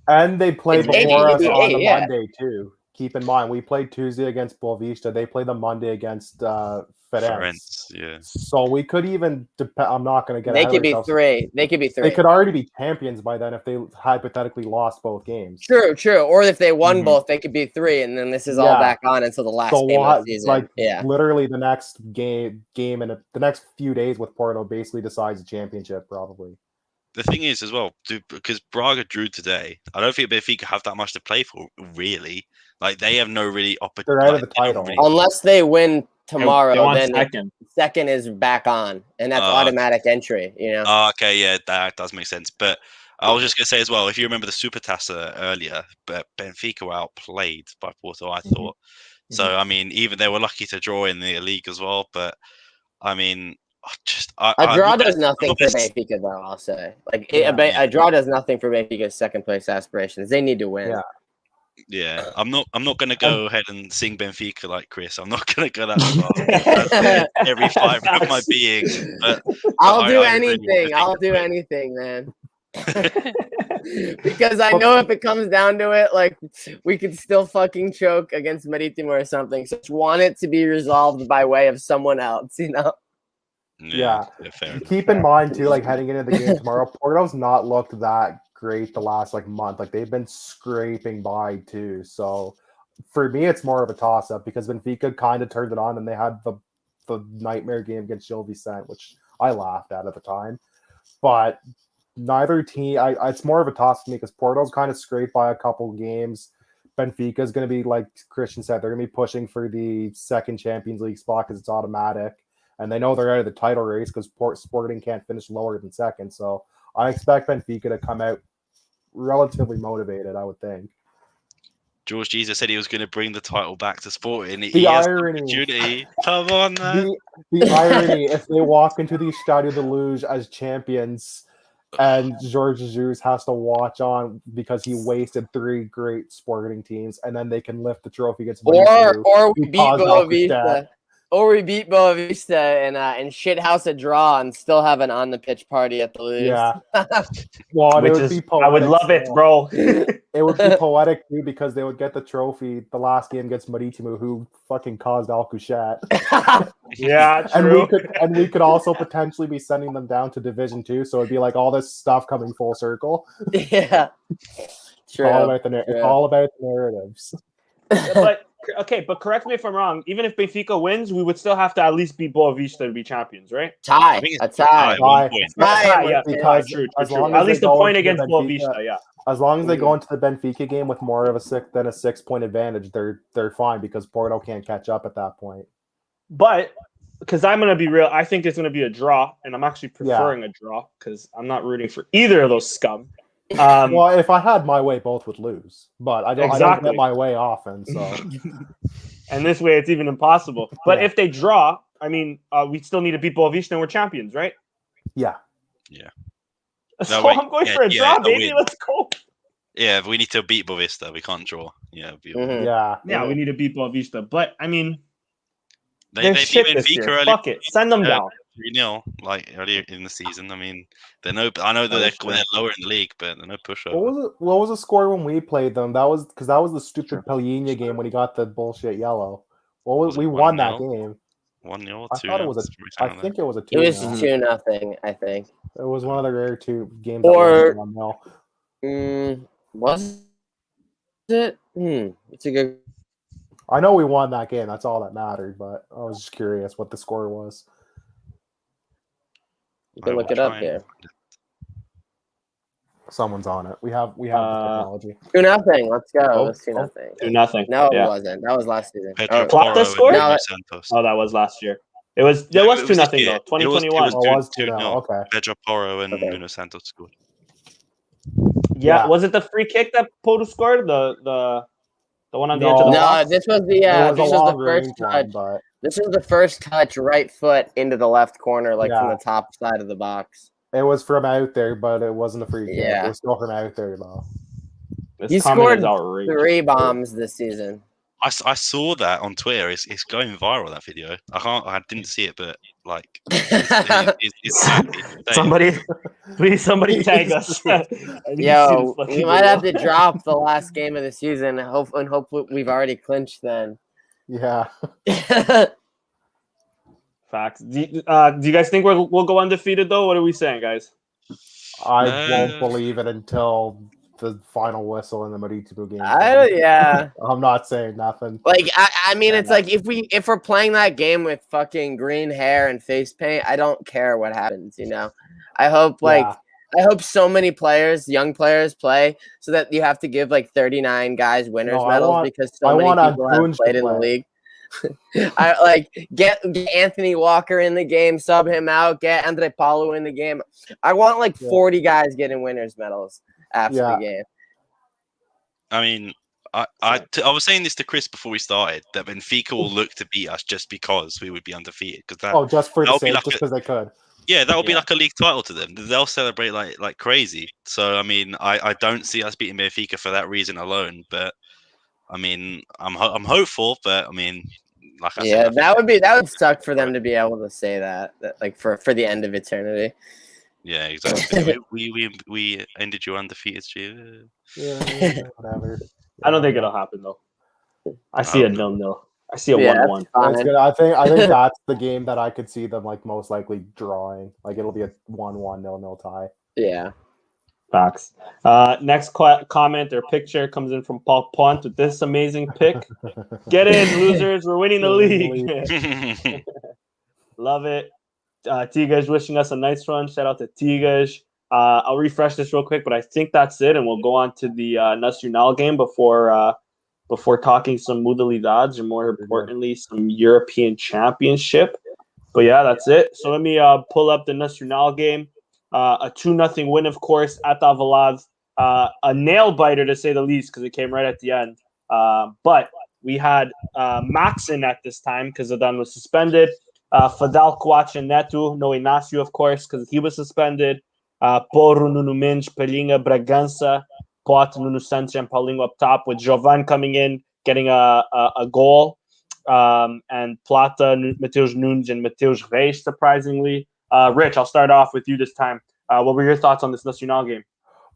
And they played before us on the Monday too. Keep in mind, we played Tuesday against Boavista. They played the Monday against Ferenc. Yeah. So we could even. I'm not going to get. They could be 3. They could be 3. They could already be champions by then if they hypothetically lost both games. True. Or if they won both, they could be 3, and then this is all back on until the last game of the season. Literally the next game in the next few days with Porto basically decides the championship probably. The thing is, as well, because Braga drew today, I don't think Benfica have that much to play for, really. Like, they have no really opportunity. They're out of the title. Unless they win tomorrow, then second is back on, and that's automatic entry, Oh, okay, yeah, that does make sense. But I was just going to say as well, if you remember the Supertassa earlier, but Benfica were outplayed by Porto, I thought. So, I mean, even they were lucky to draw in the league as well, but, I mean... A draw does nothing for Benfica, though. I'll say, a draw does nothing for Benfica's second place aspirations. They need to win. Yeah. I'm not going to go ahead and sing Benfica like Chris. I'm not going to go that far. Every fiber of my being. But I'll do anything. I'll do anything, man. Because I know if it comes down to it, like we could still fucking choke against Maritimo or something. So I just want it to be resolved by way of someone else, you know? Yeah. Fair enough. Keep in mind too, like heading into the game tomorrow, Porto's not looked that great the last like month. Like they've been scraping by too. So for me, it's more of a toss up because Benfica kind of turned it on, and they had the nightmare game against Gil Vicente, which I laughed at the time. But neither team, it's more of a toss to me because Porto's kind of scraped by a couple games. Benfica is going to be, like Christian said, they're going to be pushing for the second Champions League spot because it's automatic. And they know they're out of the title race because Sporting can't finish lower than second. So I expect Benfica to come out relatively motivated, I would think. George Jesus said he was going to bring the title back to Sporting. The irony. Come on, man. The irony, if they walk into the Stadio de Luz as champions and Jorge Jesus has to watch on because he wasted 3 great Sporting teams, and then they can lift the trophy against or we beat Boavista. Or we beat Boavista and shithouse a draw and still have an on the pitch party at the Luz. Yeah. Well, I would love it, bro. It would be poetic too because they would get the trophy the last game against Maritimo, who fucking caused Alcochete. Yeah, true. And we could also potentially be sending them down to Division 2, so it'd be like all this stuff coming full circle. Yeah. True. It's all about the narratives. But but correct me if I'm wrong. Even if Benfica wins, we would still have to at least beat Boavista to be champions, right? Tie. A tie. Yeah, because true. At least a point against Boavista, yeah. As long as they go into the Benfica game with more of a 6-point advantage, they're fine because Porto can't catch up at that point. But because I'm gonna be real, I think it's gonna be a draw, and I'm actually preferring a draw because I'm not rooting for either of those scum. Well, if I had my way, both would lose, but I don't get my way often. So, and this way, it's even impossible. But if they draw, I mean, we still need to beat Boavista, and we're champions, right? Yeah. So I'm going for a draw, baby. Let's go. Yeah, but we need to beat Boavista. We can't draw. Yeah. We need to beat Boavista. But I mean, they beat Benfica early. Fuck it, send them down. 3-0, like earlier in the season. I mean, I know that they're lower in the league, but they're no pushover. What was the score when we played them? That was the stupid Pellegrini game when he got the bullshit yellow. We won that game. 1-0, 2-0. I think it was a 2-0. It was 2-0. I think it was one of the rare 2 games. Or 1-0. Was it? It's a good. I know we won that game. That's all that mattered. But I was just curious what the score was. You can look it up here. Someone's on it. We have the technology. 2-0. Let's go. Let's 2-0. 2-0. No, it wasn't. That was last season. Plata scored? No, that was last year. It was 2-0 though. 2021. It was 2-0. Okay. Pedro Porro and Nuno Santos scored. Yeah. Was it the free kick that Porto scored? The one on the edge of the box? No, this was the first touch. This is the first touch, right foot into the left corner, from the top side of the box. It was from out there, but it wasn't a free kick. Yeah. It was still from out there, though. He scored 3 bombs this season. I saw that on Twitter. It's going viral, that video. I didn't see it, but somebody tag us. Yo, we might have to drop the last game of the season. Hopefully we've already clinched then. Yeah. Facts. Do you guys think we'll go undefeated though? What are we saying, guys? I won't believe it until the final whistle in the Maritimo game. I'm not saying nothing. I mean, it's like if we're playing that game with fucking green hair and face paint, I don't care what happens. I hope I hope so many players, young players, play so that you have to give 39 guys winners medals because so many people have played in the league. I get Anthony Walker in the game, sub him out, get Andre Paulo in the game. I want 40 guys getting winners medals after the game. I mean, I was saying this to Chris before we started that Benfica will look to beat us just because we would be undefeated. Just for the sake, just because they could. Yeah, that would be like a league title to them. They'll celebrate like crazy. So I mean, I don't see us beating Benfica for that reason alone. But I mean, I'm hopeful. But I mean, like I said, that would suck for them to be able to say that for the end of eternity. Yeah, exactly. we ended your undefeated streak. Yeah, whatever. I don't think it'll happen though. I see a 0-0. I see a Yeah, 1-1. that's fine. That's good. I think that's the game that I could see them like most likely drawing. Like it'll be a 1-1 0-0 tie. Yeah. Facts. Next comment or picture comes in from Paul Pont with this amazing pick. Get in, losers. We're winning the league. Love it. Tigaj wishing us a nice run. Shout out to Tigaj. I'll refresh this real quick, but I think that's it, and we'll go on to the Nacional game before talking some modalidades, or more importantly, some European Championship. But yeah, that's it. So let me pull up the Nacional game. A 2-0 win, of course, at Alvalade. A nail biter, to say the least, because it came right at the end. But we had Max in at this time because Zidane was suspended. Fadal Coates and Neto, no Inácio, of course, because he was suspended. Porro, Nuno Mendes, Pelinha, Bragança, Pote, Nuno Santos, and Paulinho up top, with Jovan coming in, getting a goal. And Plata, Mateus Nunes, and Mateus Reis, surprisingly. Rich, I'll start off with you this time. What were your thoughts on this Nacional game?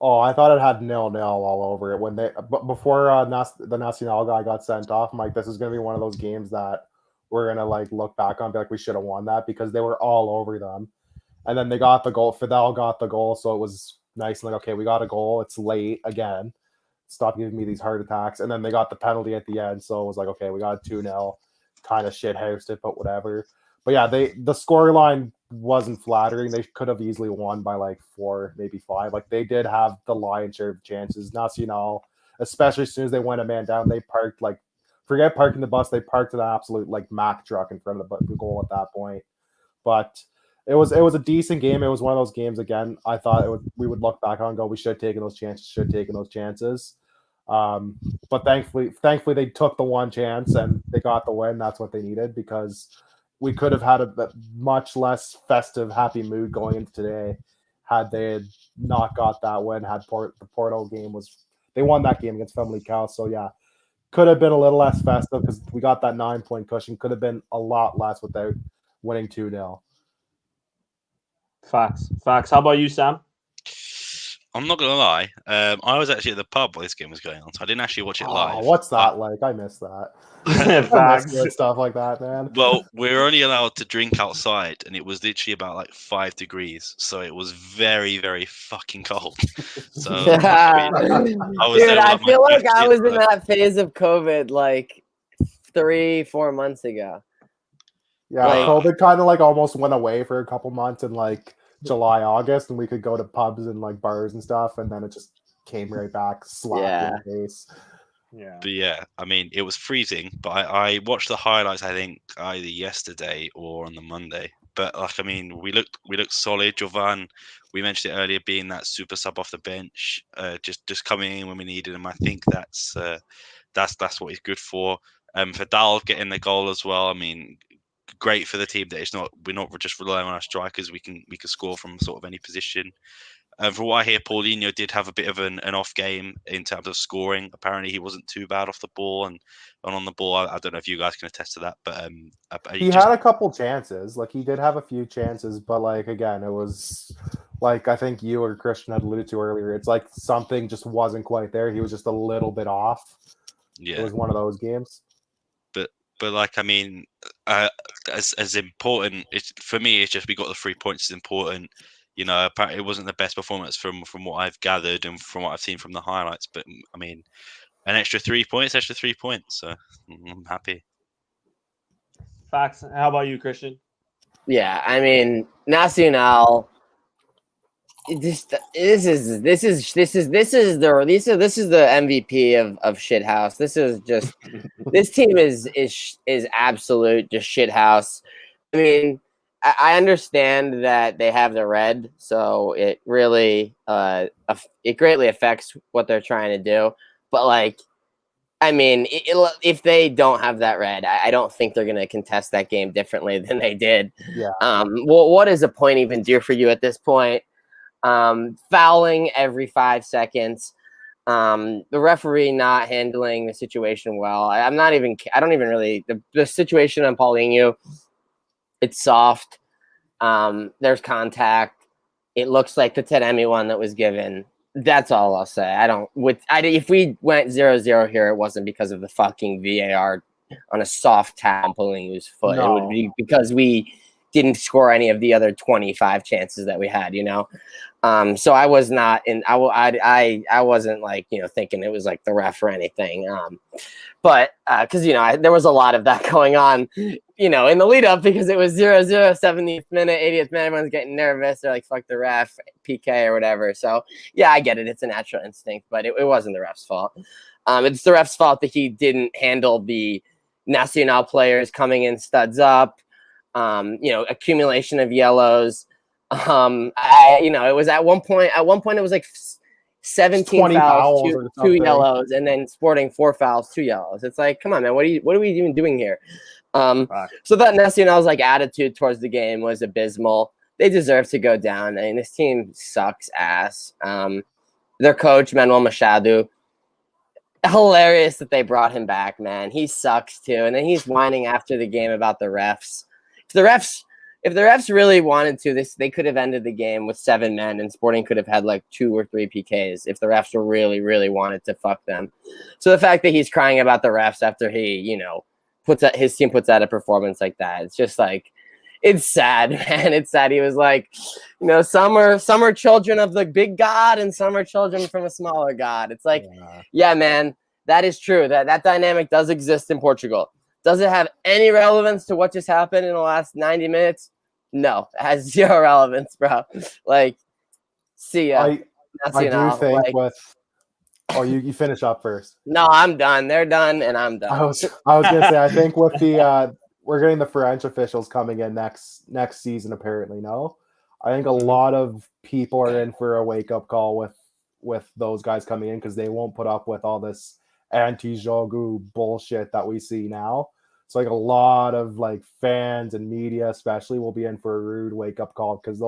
Oh, I thought it had 0-0 all over it when before the Nacional guy got sent off. I'm like, this is gonna be one of those games that we're gonna like look back on, and be like, we should have won that, because they were all over them. And then they got the goal. Fidel got the goal, so it was nice. Like, okay, we got a goal. It's late again. Stop giving me these heart attacks. And then they got the penalty at the end, so it was like, okay, we got 2-0. Kind of shit-housed it, but whatever. But yeah, the scoreline wasn't flattering. They could have easily won by like 4, maybe 5. Like, they did have the lion's share of chances. Nacional, especially as soon as they went a man down, they parked like, forget parking the bus, they parked an absolute like Mack truck in front of the goal at that point. But it was a decent game. It was one of those games, again, I thought we would look back on and go, we should have taken those chances. But thankfully they took the one chance and they got the win. That's what they needed, because we could have had a much less festive, happy mood going into today had they not got that win. Had the Porto game they won that game against Famalicão. So yeah, could have been a little less festive because we got that 9-point cushion. Could have been a lot less without winning 2-0. Facts. How about you, Sam? I'm not gonna lie. I was actually at the pub while this game was going on, so I didn't actually watch it live. What's that like? I missed that. Facts. Good stuff like that, man. Well, we're only allowed to drink outside, and it was literally about like 5 degrees, so it was very, very fucking cold. So I feel like I was in that phase of COVID like 3-4 months ago. Yeah, COVID kind of like almost went away for a couple months in like July, August, and we could go to pubs and like bars and stuff, and then it just came right back, slapped in the face. Yeah. But yeah, I mean, it was freezing, but I watched the highlights, I think, either yesterday or on the Monday. But like, I mean, we looked solid. Jovan, we mentioned it earlier, being that super sub off the bench, just coming in when we needed him. I think that's what he's good for. Fadal getting the goal as well. I mean, great for the team that we're not just relying on our strikers. We can score from sort of any position. From what I hear, Paulinho did have a bit of an off game in terms of scoring. Apparently, he wasn't too bad off the ball and on the ball. I don't know if you guys can attest to that, but he had a couple chances. Like, he did have a few chances, but like, again, it was like, I think you or Christian had alluded to earlier. It's like something just wasn't quite there. He was just a little bit off. Yeah, it was one of those games. But like, I mean, as important for me, it's just we got the 3 points is important. You know, apparently it wasn't the best performance from what I've gathered and from what I've seen from the highlights. But I mean, an extra 3 points. So I'm happy. Facts. How about you, Christian? Yeah, I mean, Nacional. This is the MVP of shithouse. This is just this team is absolute just shithouse. I mean, I understand that they have the red, so it really it greatly affects what they're trying to do. But like, I mean, if they don't have that red, I don't think they're going to contest that game differently than they did. Yeah. Well, what does a point even do for you at this point? Fouling every 5 seconds, the referee not handling the situation well. I don't even really the situation on Paulinho. It's soft. There's contact. it looks like the Taremi one that was given. That's all I'll say. If we went 0-0 here, it wasn't because of the fucking VAR on a soft tap pulling his foot. No. It would be because we didn't score any of the other 25 chances that we had, so I was not in. I wasn't like thinking it was like the ref or anything. But because there was a lot of that going on, in the lead up because it was 0-0, 70th minute, 80th minute, everyone's getting nervous. They're like, "Fuck the ref, PK or whatever." So yeah, I get it. It's a natural instinct, but it wasn't the ref's fault. It's the ref's fault that he didn't handle the Nacional players coming in studs up. Accumulation of yellows. It was at one point it was like 17 fouls, two yellows, and then Sporting 4 fouls, 2 yellows. It's like, come on, man, what are we even doing here? So that Nacional's like attitude towards the game was abysmal. They deserve to go down. I mean, this team sucks ass. Their coach, Manuel Machado, hilarious that they brought him back, man. He sucks too. And then he's whining after the game about the refs. If the refs really wanted to, they could have ended the game with 7 men, and Sporting could have had like 2 or 3 PKs if the refs were really, really wanted to fuck them. So the fact that he's crying about the refs after he, his team puts out a performance like that, it's just like, it's sad, man. It's sad. He was like, some are children of the big God, and some are children from a smaller God. It's like, yeah, man, that is true. That dynamic does exist in Portugal. Does it have any relevance to what just happened in the last 90 minutes? No, it has 0 relevance, bro. Like, see ya. I do think you finish up first. No, I'm done. They're done, and I'm done. I was gonna say, I think with the we're getting the French officials coming in next season, apparently. No, I think a lot of people are in for a wake up call with those guys coming in because they won't put up with all this anti-Jogu bullshit that we see now. It's like a lot of like fans and media, especially, will be in for a rude wake up call because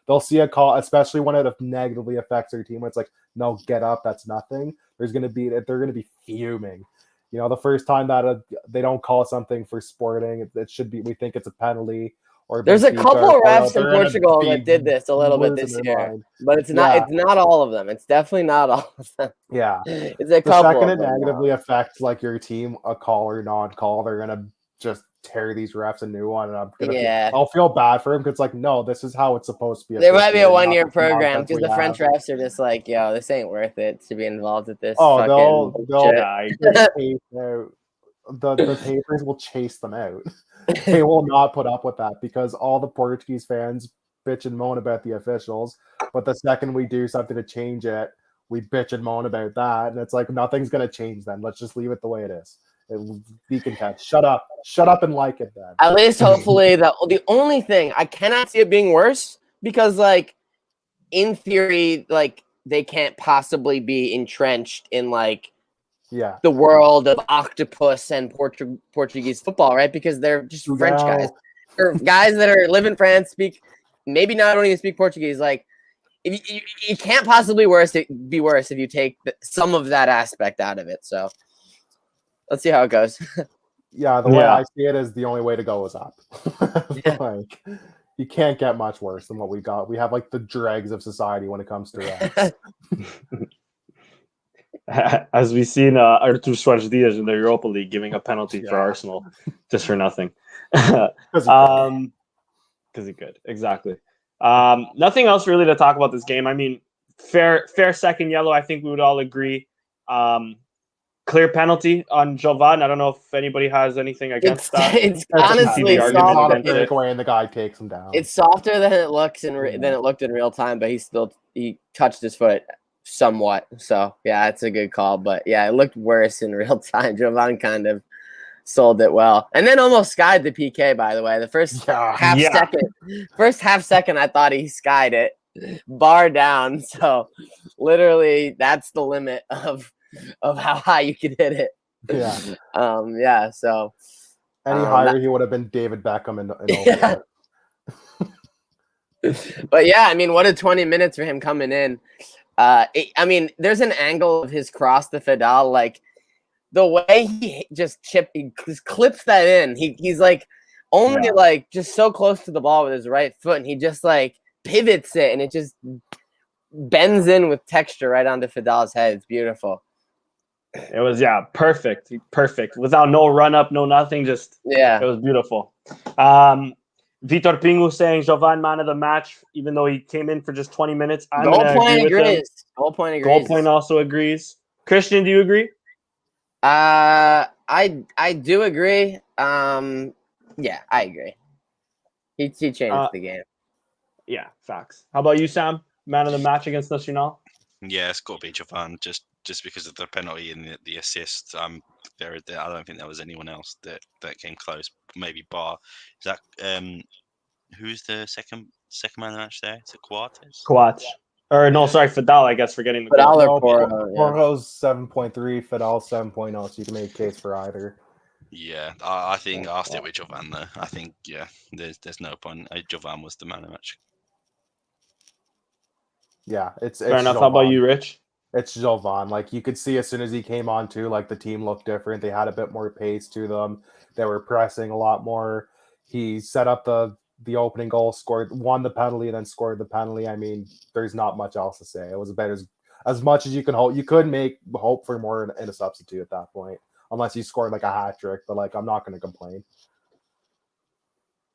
they'll see a call, especially when it negatively affects their team. When it's like, no, get up, that's nothing. They're gonna be fuming. The first time that they don't call something for Sporting, it should be. We think it's a penalty. Or there's a couple of refs in Portugal that did this a little bit this year, but it's not. It's not all of them. It's definitely not all of them. Yeah, it's a couple. The second it negatively affects like your team, a call or non-call, they're gonna just tear these refs a new one, and I'll feel bad for him because like, no, this is how it's supposed to be. There might be a 1-year program because the French refs are just like, yo, this ain't worth it to be involved with this. Oh, the papers will chase them out. They will not put up with that because all the Portuguese fans bitch and moan about the officials. But the second we do something to change it, we bitch and moan about that. And it's like, nothing's going to change then. Let's just leave it the way it is. Be content. Shut up and like it then. At least hopefully the only thing I cannot see it being worse because like in theory, like they can't possibly be entrenched in like the world of octopus and Portuguese football, right? Because they're just French guys. They're guys that live in France, maybe not only speak Portuguese. Like, it can't possibly be worse if you take some of that aspect out of it. So let's see how it goes. The way I see it is the only way to go is up. Like, you can't get much worse than what we got. We have like the dregs of society when it comes to refs. As we've seen Artur Soares Dias in the Europa League giving a penalty for Arsenal just for nothing. Because he could. Exactly. Nothing else really to talk about this game. I mean, fair second yellow, I think we would all agree. Clear penalty on Jovan. I don't know if anybody has anything against that. It's honestly softer. And the guy takes him down. It's softer than it looks than it looked in real time, but he touched his foot somewhat. So yeah, it's a good call. But yeah, it looked worse in real time. Jovan kind of sold it well, and then almost skied the PK. By the way, the first half second, I thought he skied it, bar down. So literally, that's the limit of how high you could hit it. So any higher, he would have been David Beckham in But yeah, I mean, what a 20 minutes for him coming in. I mean, there's an angle of his cross to Fidal, like the way he just clips that in. He's like only like just so close to the ball with his right foot, and he just like pivots it, and it just bends in with texture right onto Fidal's head. It's beautiful. It was perfect, without no run up, no nothing. Just it was beautiful. Vitor Pingu saying Jovan man of the match, even though he came in for just 20 minutes. Goal point agrees. Goal point agrees. Goal point also agrees. Christian, do you agree? I do agree. Yeah, I agree. He changed the game. Yeah, facts. How about you, Sam? Man of the match against Nacional? Yeah, it's got to be Jovan, just because of the penalty and the assist. I don't think there was anyone else that came close. Maybe Bar. Is that who's the second man of the match there? Is it Coates? Coates. Or no, sorry, Fidal, I guess, for getting the Fidal goal. or Porro, Porro's 7.3, Fidal 7.0, so you can make a case for either. Yeah, I think I'll stick with Jovan though. I think there's no point. Jovan was the man of the match. Yeah, it's fair enough. Jovan. How about you, Rich? It's Jovan. Like, you could see as soon as he came on too, like the team looked different. They had a bit more pace to them. They were pressing a lot more. He set up the opening goal, won the penalty, and then scored the penalty. I mean, there's not much else to say. It was about as much as you can hope. You could hope for more in a substitute at that point, unless you scored like a hat trick. But like, I'm not going to complain.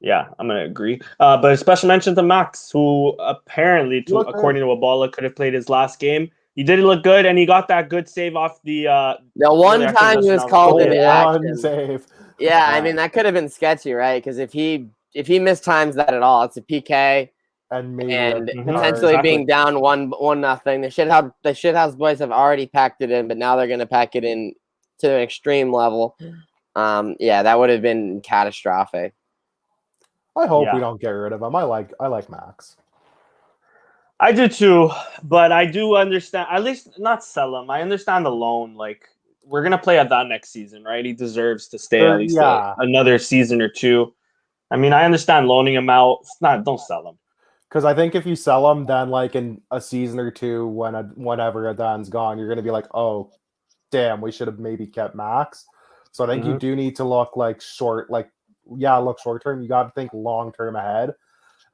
Yeah, I'm going to agree. But a special mention to Max, who apparently, according to Wabala, could have played his last game. He did look good, and he got that good save off the one time he was called into action. Save. Yeah, I mean, that could have been sketchy, right? Because if he mistimes that at all, it's a PK and potentially being down 1-0. The shithouse boys have already packed it in, but now they're going to pack it in to an extreme level. That would have been catastrophic. I hope we don't get rid of him. I like Max. I do too, but I do understand, at least not sell him. I understand the loan. Like, we're going to play at that next season, right? He deserves to stay at least another season or two. I mean, I understand loaning him out. Don't sell him. Because I think if you sell him, then like in a season or two, whenever Adan's gone, you're going to be like, oh, damn, we should have maybe kept Max. So I think you do need to look like short term. You got to think long term ahead.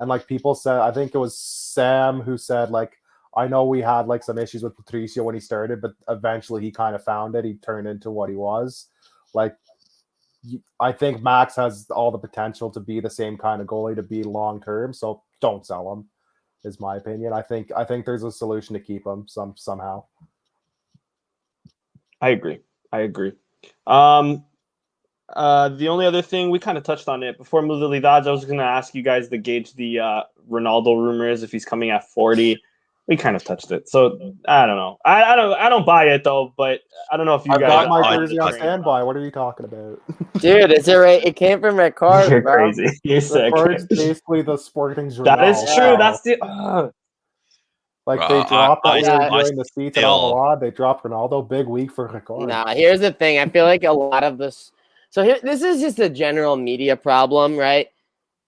And like people said, I think it was Sam who said, like, I know we had like some issues with Patricio when he started, but eventually he kind of found it. He turned into what he was. Like, I think Max has all the potential to be the same kind of goalie to be long term. So don't sell him, is my opinion. I think there's a solution to keep him somehow. I agree. The only other thing, we kind of touched on it before modalidades, I was going to ask you guys to gauge the Ronaldo rumors if he's coming at 40. We kind of touched it, so I don't know. I don't buy it though, but I don't know if you guys. I've got my jersey on standby. What are you talking about, dude? Is it right? It came from Record. You're crazy. You're sick. Record's basically the Sporting journal. That is true. That's the. They dropped during the seats at Alvalade. They dropped Ronaldo. Big week for Record. Nah, here's the thing. I feel like a lot of this. So this is just a general media problem, right?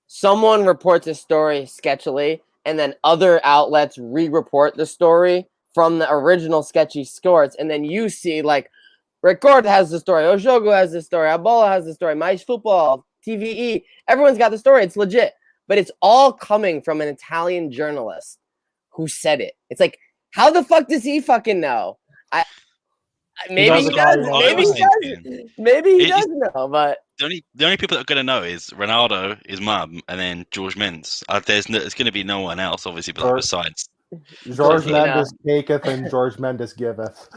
Someone reports a story sketchily, and then other outlets re-report the story from the original sketchy scores, and then you see, like, Record has the story, Oshogo has the story, Abola has the story, Mais Football, TVE, everyone's got the story. It's legit. But it's all coming from an Italian journalist who said it. It's like, how the fuck does he fucking know? Maybe he does. Maybe he does know, but the only people that are going to know is Ronaldo, his mum, and then George Mintz. There's going to be no one else, obviously, besides George Mendes taketh and George Mendes giveth.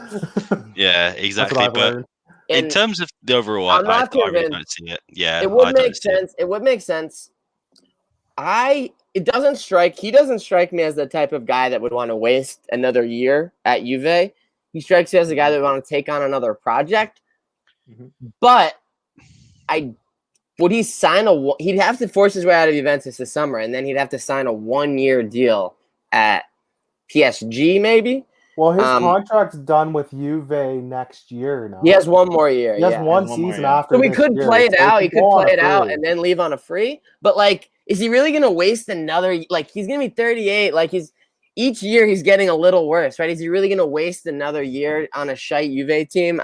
Yeah, exactly. But in terms of the overall, I really don't see it. Yeah, it would make sense. It would make sense. He doesn't strike me as the type of guy that would want to waste another year at Juve. He strikes me as a guy that would want to take on another project. But would he sign he'd have to force his way out of Juventus this summer, and then he'd have to sign a 1-year deal at PSG, maybe? Well, his contract's done with Juve next year now. He has one more year. He has one season after. So we could play it out. He could play it out and then leave on a free. But, like, is he really going to waste another? Like, he's going to be 38. Like, each year he's getting a little worse, right? Is he really going to waste another year on a shite Juve team?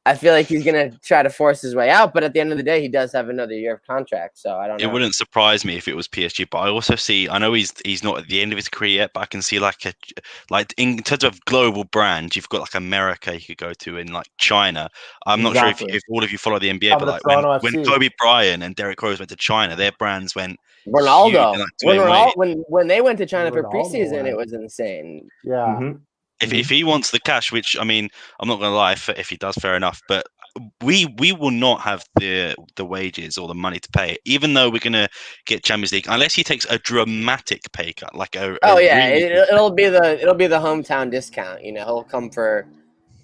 I feel like he's gonna try to force his way out, but at the end of the day, he does have another year of contract, so I don't know. It wouldn't surprise me if it was PSG, but I also see. I know he's not at the end of his career yet, but I can see like in terms of global brand, you've got like America you could go to, and like China. I'm not sure if all of you follow the NBA, but like when Kobe Bryant and Derrick Rose went to China, their brands went. Ronaldo, huge, when they went to China for Ronaldo preseason, it was insane. Yeah. Mm-hmm. If he wants the cash, which I mean, I'm not going to lie, if he does, fair enough. But we will not have the wages or the money to pay, even though we're going to get Champions League, unless he takes a dramatic pay cut, like it'll be the hometown discount. You know, he'll come for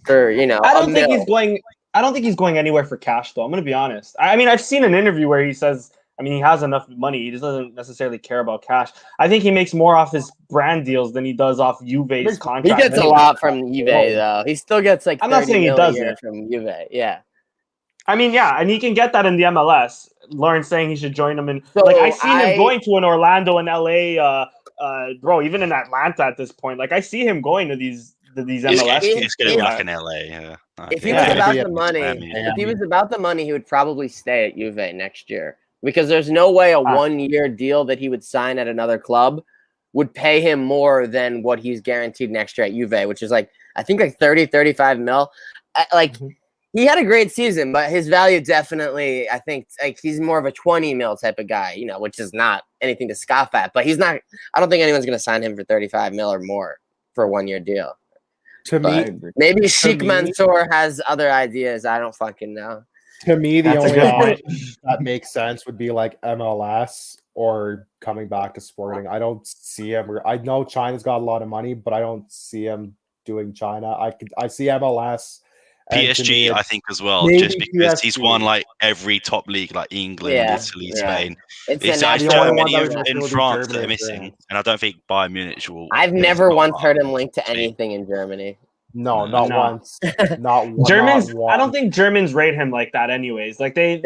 you know. I don't think he's going anywhere for cash, though. I'm going to be honest. I mean, I've seen an interview where he says, I mean, he has enough money. He just doesn't necessarily care about cash. I think he makes more off his brand deals than he does off Juve's contract. He gets a lot from Juve, though. He still gets like. I'm not saying he doesn't from Juve. Yeah. I mean, yeah, and he can get that in the MLS. Lauren's saying he should join them in. So I see him going to an Orlando and LA, bro. Even in Atlanta at this point, like I see him going to these MLS. He's going to be like in LA. Yeah. If he was about the money, if he was about the money, he would probably stay at Juve next year. Because there's no way a 1-year deal that he would sign at another club would pay him more than what he's guaranteed next year at Juve, which is like, I think like 30, 35 mil. He had a great season, but his value definitely, I think, like he's more of a 20 mil type of guy, you know, which is not anything to scoff at. But he's not, I don't think anyone's going to sign him for 35 mil or more for a 1-year deal. Maybe Sheikh Mansour has other ideas. I don't fucking know. To me, the only one that makes sense would be like MLS or coming back to Sporting. I don't see him. I know China's got a lot of money, but I don't see him doing China. I see MLS. PSG, I think as well, just because he's won like every top league, like England, Italy, Spain. It's so many in France that are missing, and I don't think Bayern Munich will. I've never once heard him linked to anything in Germany. No, not once. Not Germans. Not once. I don't think Germans rate him like that. Anyways, like they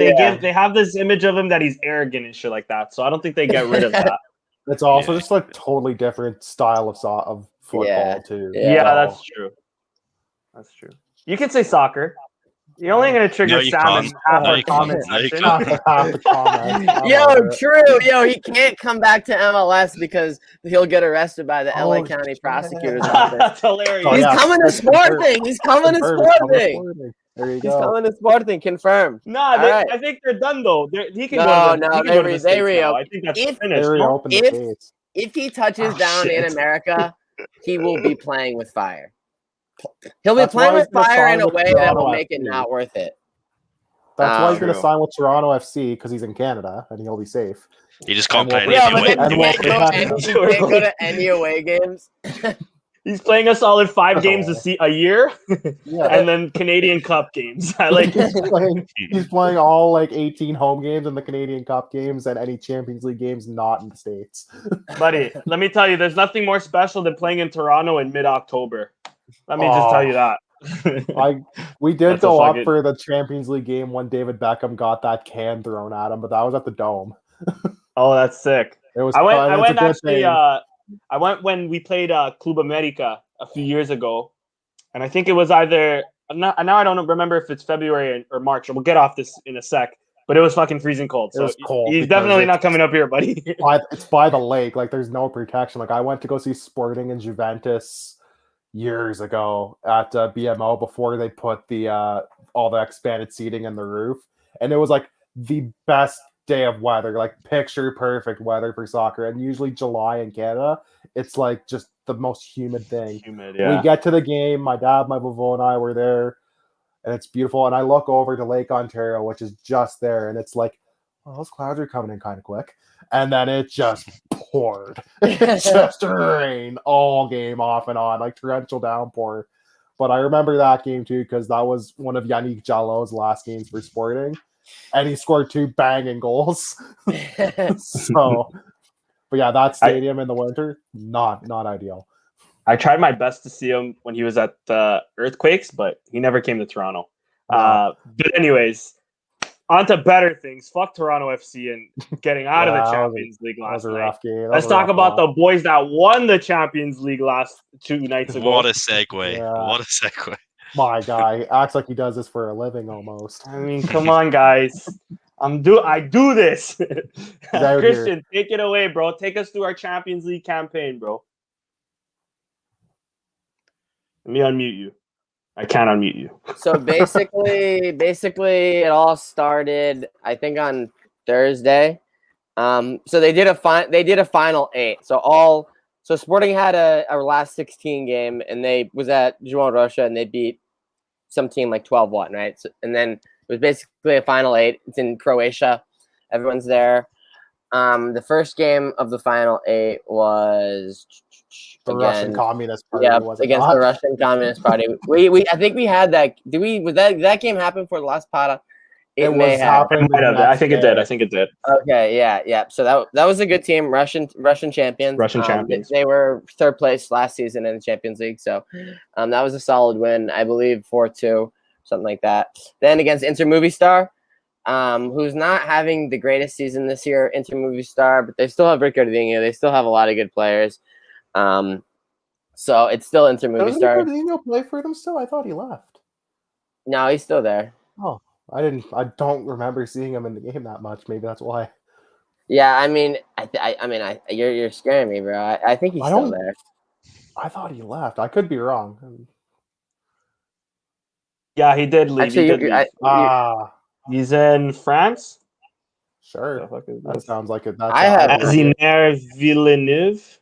have this image of him that he's arrogant and shit like that. So I don't think they get rid of that. It's also just like totally different style of football too. Yeah, that's true. That's true. You can say soccer. You're only going to trigger Salmon's half our comment section. Yo, true. Yo, he can't come back to MLS because he'll get arrested by the LA County prosecutor's office. That's hilarious. He's coming to Sporting. He's coming to Sporting. There you go. He's coming to Sporting. Confirmed. Nah, I think they're done though. He can go to the they reopen. I think that's finished. If he touches down in America, he will be playing with fire. He'll be playing with fire in a way that will make it not worth it. That's why he's going to sign with Toronto FC because he's in Canada and he'll be safe. He just can't play He can't go to any away games. He's playing a solid 5 games a year, and then Canadian Cup games. He's playing all like 18 home games in the Canadian Cup games and any Champions League games not in the States. Buddy, let me tell you, there's nothing more special than playing in Toronto in mid-October. Let me just tell you that. We did go up for the Champions League game when David Beckham got that can thrown at him, but that was at the Dome. Oh, that's sick. It was. I went when we played Club America a few years ago, and I think it was either now I don't remember if it's February or March. We'll get off this in a sec, but it was fucking freezing cold. So it was cold. He's definitely not coming up here, buddy. It's by the lake. Like there's no protection. Like I went to go see Sporting and Juventus years ago at BMO before they put the all the expanded seating in the roof, and it was like the best day of weather, like picture perfect weather for soccer. And usually July in Canada, it's like just the most humid thing. We get to the game, my dad, my Vavo, and I were there, and it's beautiful. And I look over to Lake Ontario, which is just there, and it's like, oh, those clouds are coming in kind of quick. And then it just poured. It just rained all game off and on, like torrential downpour. But I remember that game too, because that was one of Yannick Jalot's last games for Sporting. And he scored 2 banging goals. So, but yeah, that stadium in the winter, not ideal. I tried my best to see him when he was at the Earthquakes, but he never came to Toronto. But anyways, on to better things. Fuck Toronto FC and getting out of the Champions League last night. Rough game. Let's talk about the boys that won the Champions League last 2 nights ago. What a segue. Yeah. What a segue. My guy acts like he does this for a living almost. I mean, come on, guys. I do this. out Christian, take it away, bro. Take us through our Champions League campaign, bro. Let me unmute you. I can't unmute you. So basically, it all started, I think, on Thursday. So they did a final 8. So Sporting had a last 16 game, and they was at João Rocha, and they beat some team like 12-1, right? So, and then it was basically a final 8. It's in Croatia. Everyone's there. The first game of the final 8 was The Russian Communist Party. Yeah, was it against not? the Russian Communist Party. I think we had that. Did that game happen for the last pot? It was happening. I think it did. Okay, yeah. So that was a good team. Russian champions. They were third place last season in the Champions League. So that was a solid win. I believe 4-2, something like that. Then against Inter Movistar, who's not having the greatest season this year, Inter Movistar, but they still have Ricardinho. They still have a lot of good players. So it's still Inter Movistar. Doesn't Ricardinho play for them still? I thought he left. No, he's still there. Oh, I don't remember seeing him in the game that much. Maybe that's why. Yeah, I mean, you're scaring me, bro. I think he's still there. I thought he left. I could be wrong. Yeah, he did leave. Actually, he's in France. Sure, that sounds like it. Aziner Villeneuve.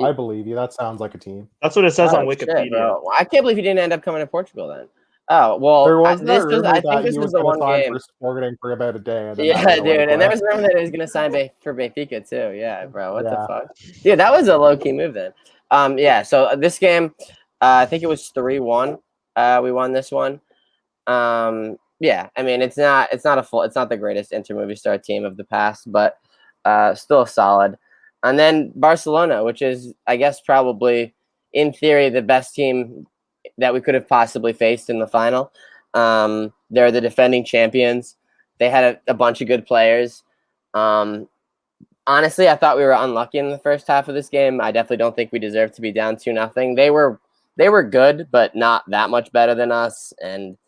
I believe you. That sounds like a team. That's what it says on Wikipedia. Shit, bro. I can't believe he didn't end up coming to Portugal then. Oh well, there was I think this was the one game for Sporting for about a day. Yeah, dude, and there was a rumor that he was gonna sign for Benfica too. Yeah, bro, what the fuck, dude? That was a low key move then. Yeah. So this game, I think it was 3-1. We won this one. Yeah, I mean it's not the greatest Inter Movistar team of the past, but still solid. And then Barcelona, which is I guess probably in theory the best team that we could have possibly faced in the final. They're the defending champions. They had a bunch of good players. Honestly, I thought we were unlucky in the first half of this game. I definitely don't think we deserved to be down 2-0. They were good, but not that much better than us. And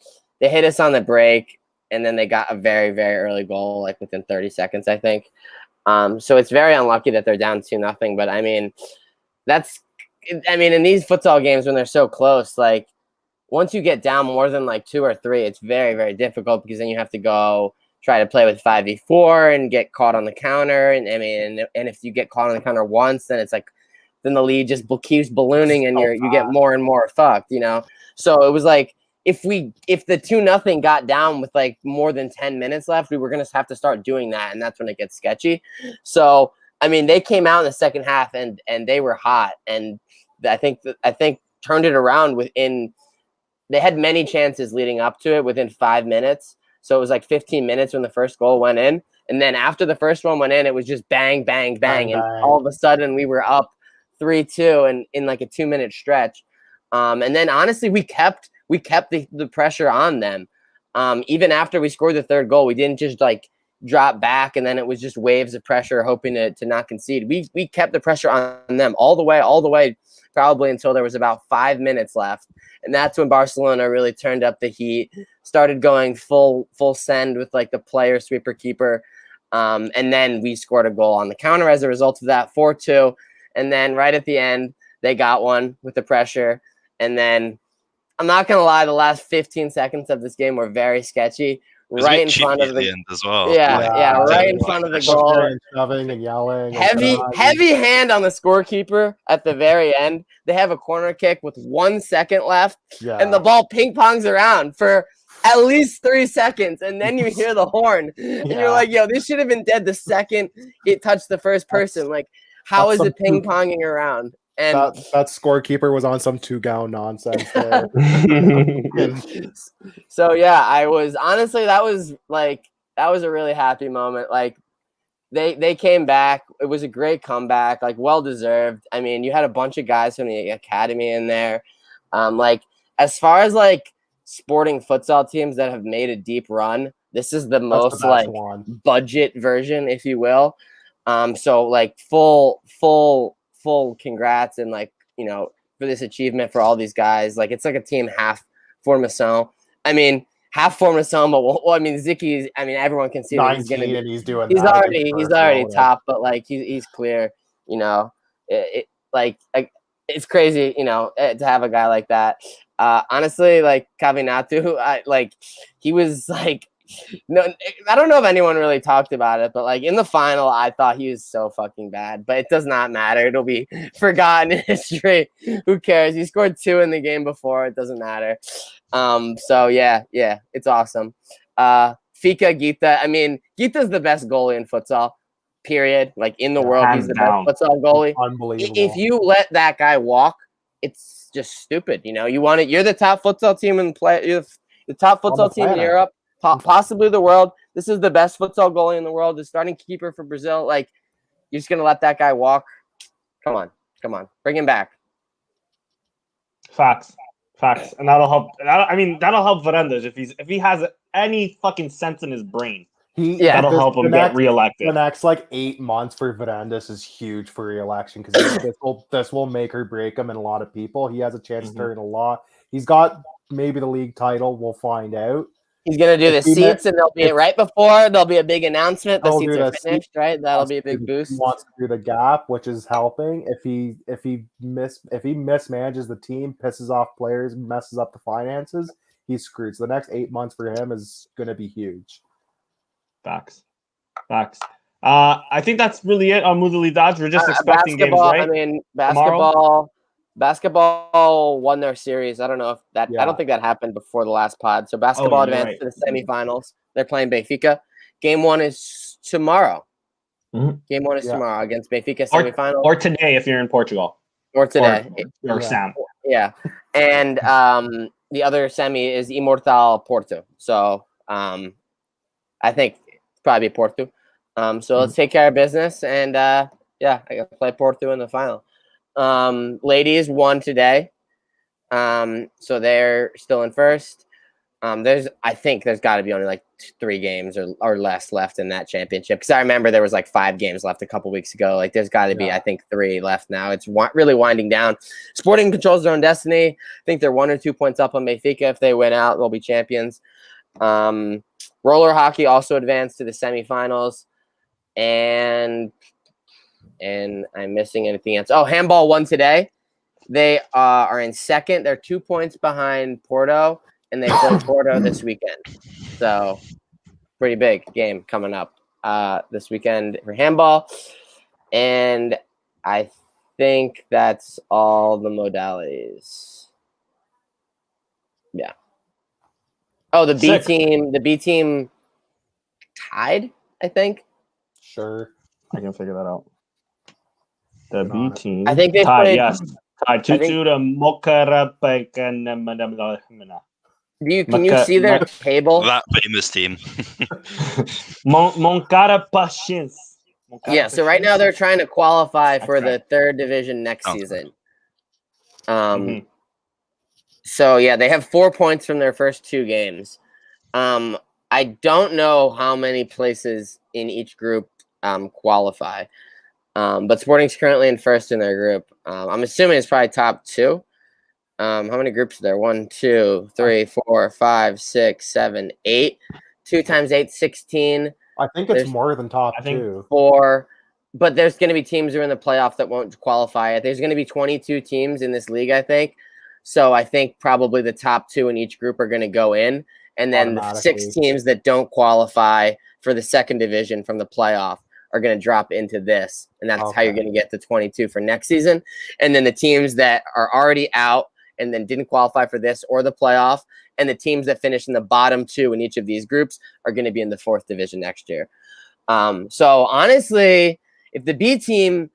they hit us on the break, and then they got a very, very early goal, like within 30 seconds, I think. So it's very unlucky that they're down 2-0. But I mean, in these futsal games when they're so close, like once you get down more than like 2 or 3, it's very, very difficult because then you have to go try to play with 5v4 and get caught on the counter. And I mean, and if you get caught on the counter once, then it's like, then the lead just keeps ballooning and you get more and more fucked, you know? So it was like, if the 2-0 got down with like more than 10 minutes left, we were going to have to start doing that. And that's when it gets sketchy. So, I mean, they came out in the second half and they were hot. And I think turned it around they had many chances leading up to it within 5 minutes. So it was like 15 minutes when the first goal went in. And then after the first one went in, it was just bang, bang, bang. And all of a sudden we were up 3-2 and in like a 2-minute stretch. And then honestly, we kept the pressure on them. Even after we scored the third goal, we didn't just like drop back and then it was just waves of pressure hoping to not concede. We kept the pressure on them all the way probably until there was about 5 minutes left. And that's when Barcelona really turned up the heat, started going full send with like the player sweeper keeper. And then we scored a goal on the counter as a result of that, 4-2. And then right at the end, they got one with the pressure. And then I'm not going to lie, the last 15 seconds of this game were very sketchy. Right in front of the end as well. Yeah, right in front of the goal. And shoving and yelling. Heavy hand on the scorekeeper at the very end. They have a corner kick with 1 second left, and the ball ping pongs around for at least 3 seconds, and then you hear the horn, and you're like, "Yo, this should have been dead the second it touched the first person." Like, how is it ping ponging around? And that scorekeeper was on some 2-gown nonsense there. So yeah, I was honestly that was a really happy moment. Like they came back. It was a great comeback, like well deserved. I mean, you had a bunch of guys from the academy in there. Like as far as like sporting futsal teams that have made a deep run, this is the most like budget version, if you will. So like full congrats and like, you know, for this achievement for all these guys. Like it's like a team half Formação. I mean, half Formação, but well, I mean, Zicky's. I mean, everyone can see that he's going to 19 be. and he's doing He's that already against he's Portugal, already like, top, but like he's clear. You know, it's crazy. You know, to have a guy like that. Honestly, like Cavinatu, he was like. No, I don't know if anyone really talked about it, but like in the final, I thought he was so fucking bad. But it does not matter; it'll be forgotten in history. Who cares? He scored 2 in the game before. It doesn't matter. So yeah, it's awesome. Fika Gita. I mean, Gita's the best goalie in futsal. Period. Like in the world, he's the down. best futsal goalie. Unbelievable. If you let that guy walk, it's just stupid. You know, you want it. You're the top futsal team in play. You're the top futsal team in Europe. Possibly the world. This is the best futsal goalie in the world. The starting keeper for Brazil. Like, you're just gonna let that guy walk? Come on, bring him back. Facts, and that'll help. That'll help Varandas if he has any fucking sense in his brain. That'll help him get reelected. The next 8 months for Varandas is huge for reelection because this will make or break him and a lot of people. He has a chance to turn a lot. He's got maybe the league title. We'll find out. He's gonna do the seats, and there'll be right before. There'll be a big announcement. The seats are finished, right? That'll be a big boost. He wants to do the gap, which is helping. If he mismanages the team, pisses off players, messes up the finances, he's screwed. So the next 8 months for him is going to be huge. Facts. I think that's really it on modalidades. We're just expecting games, right? I mean, Basketball won their series. I don't know if that. I don't think that happened before the last pod. So basketball advanced to the semifinals. They're playing Benfica. Game 1 is tomorrow. Mm-hmm. Game 1 is tomorrow against Benfica semifinals. Or today if you're in Portugal. Or today. Or Sam. Yeah. And the other semi is Imortal Porto. So I think it's probably Porto. So let's take care of business. And I got to play Porto in the final. Ladies won today. So they're still in first. I think there's got to be only 3 games or less left in that championship. Because I remember there was 5 games left a couple weeks ago. There's got to be, I think, 3 left now. It's really winding down. Sporting controls their own destiny. I think they're 1 or 2 points up on Benfica. If they win out, they'll be champions. Roller hockey also advanced to the semifinals. And I'm missing anything else. Oh, handball won today. They are in second. They're 2 points behind Porto, and they play Porto this weekend. So, pretty big game coming up this weekend for handball. And I think that's all the modalities. Yeah. Oh, the B team. The B team tied, I think. Sure. I can figure that out. The B team. I think they tied. played. Yes, tied 2-2 to Mocara. Can you see their table? That famous team. Moncada Patience. Yeah. So right now they're trying to qualify for the 3rd division next season. So yeah, they have 4 points from their first 2 games. I don't know how many places in each group qualify. But Sporting's currently in first in their group. I'm assuming it's probably top 2. How many groups are there? 1, 2, 3, 4, 5, 6, 7, 8. 2 times 8, 16. I think it's more than top 2. 4. But there's going to be teams who are in the playoff that won't qualify. There's going to be 22 teams in this league, I think. So I think probably the top 2 in each group are going to go in. And then the 6 teams that don't qualify for the 2nd division from the playoff are going to drop into this. And that's how you're going to get to 22 for next season. And then the teams that are already out and then didn't qualify for this or the playoff, and the teams that finish in the bottom 2 in each of these groups are going to be in the 4th division next year. So honestly, if the B team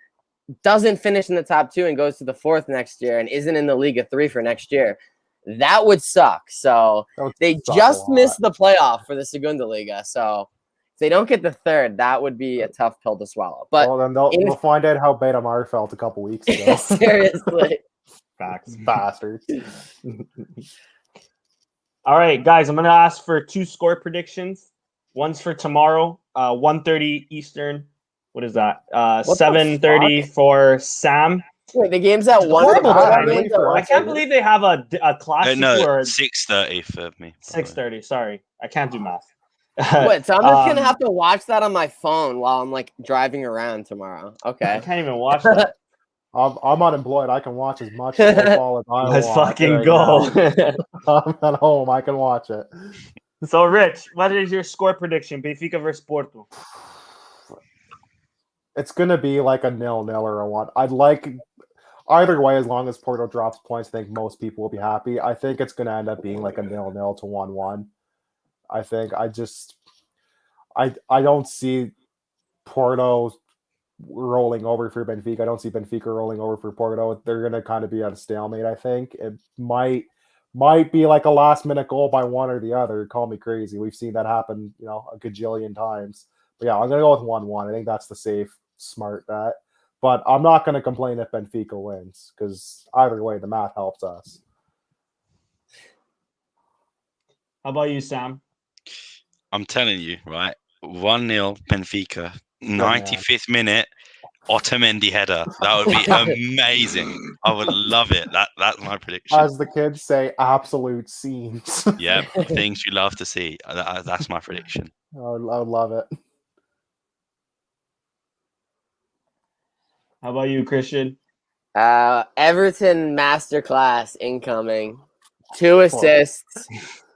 doesn't finish in the top 2 and goes to the 4th next year and isn't in the League of 3 for next year, that would suck. So they just missed the playoff for the Segunda Liga. So if they don't get the 3rd, that would be a tough pill to swallow. But then we'll find out how Beta Mar felt a couple weeks ago. Seriously. Facts, bastards. All right, guys, I'm going to ask for 2 score predictions. One's for tomorrow, 1:30 Eastern. What is that? 7:30 for Sam. Wait, the game's at 1 Horrible o'clock. timing. Game's at I can't believe they have a classic No, or 6:30 for me. 6:30. Sorry, I can't do math. What? So I'm just gonna have to watch that on my phone while I'm like driving around tomorrow. I Okay. can't even watch that. I'm unemployed. I can watch as much football as I Let's want. fucking right go. now. I'm at home. I can watch it. So, Rich, what is your score prediction? Benfica versus Porto. It's gonna be like a 0-0 or a 1. I'd like either way, as long as Porto drops points, I think most people will be happy. I think it's gonna end up being like a 0-0 to 1-1. I think I don't see Porto rolling over for Benfica. I don't see Benfica rolling over for Porto. They're going to kind of be at a stalemate, I think. It might be like a last minute goal by one or the other. Call me crazy. We've seen that happen, a gajillion times. But yeah, I'm going to go with 1-1. I think that's the safe, smart bet. But I'm not going to complain if Benfica wins because either way, the math helps us. How about you, Sam? I'm telling you, right? 1-0 Benfica, 95th minute, Otamendi header. That would be amazing. I would love it. That's my prediction. As the kids say, absolute scenes. Yeah, things you love to see. That's my prediction. I would love it. How about you, Christian? Everton masterclass incoming. 2 assists.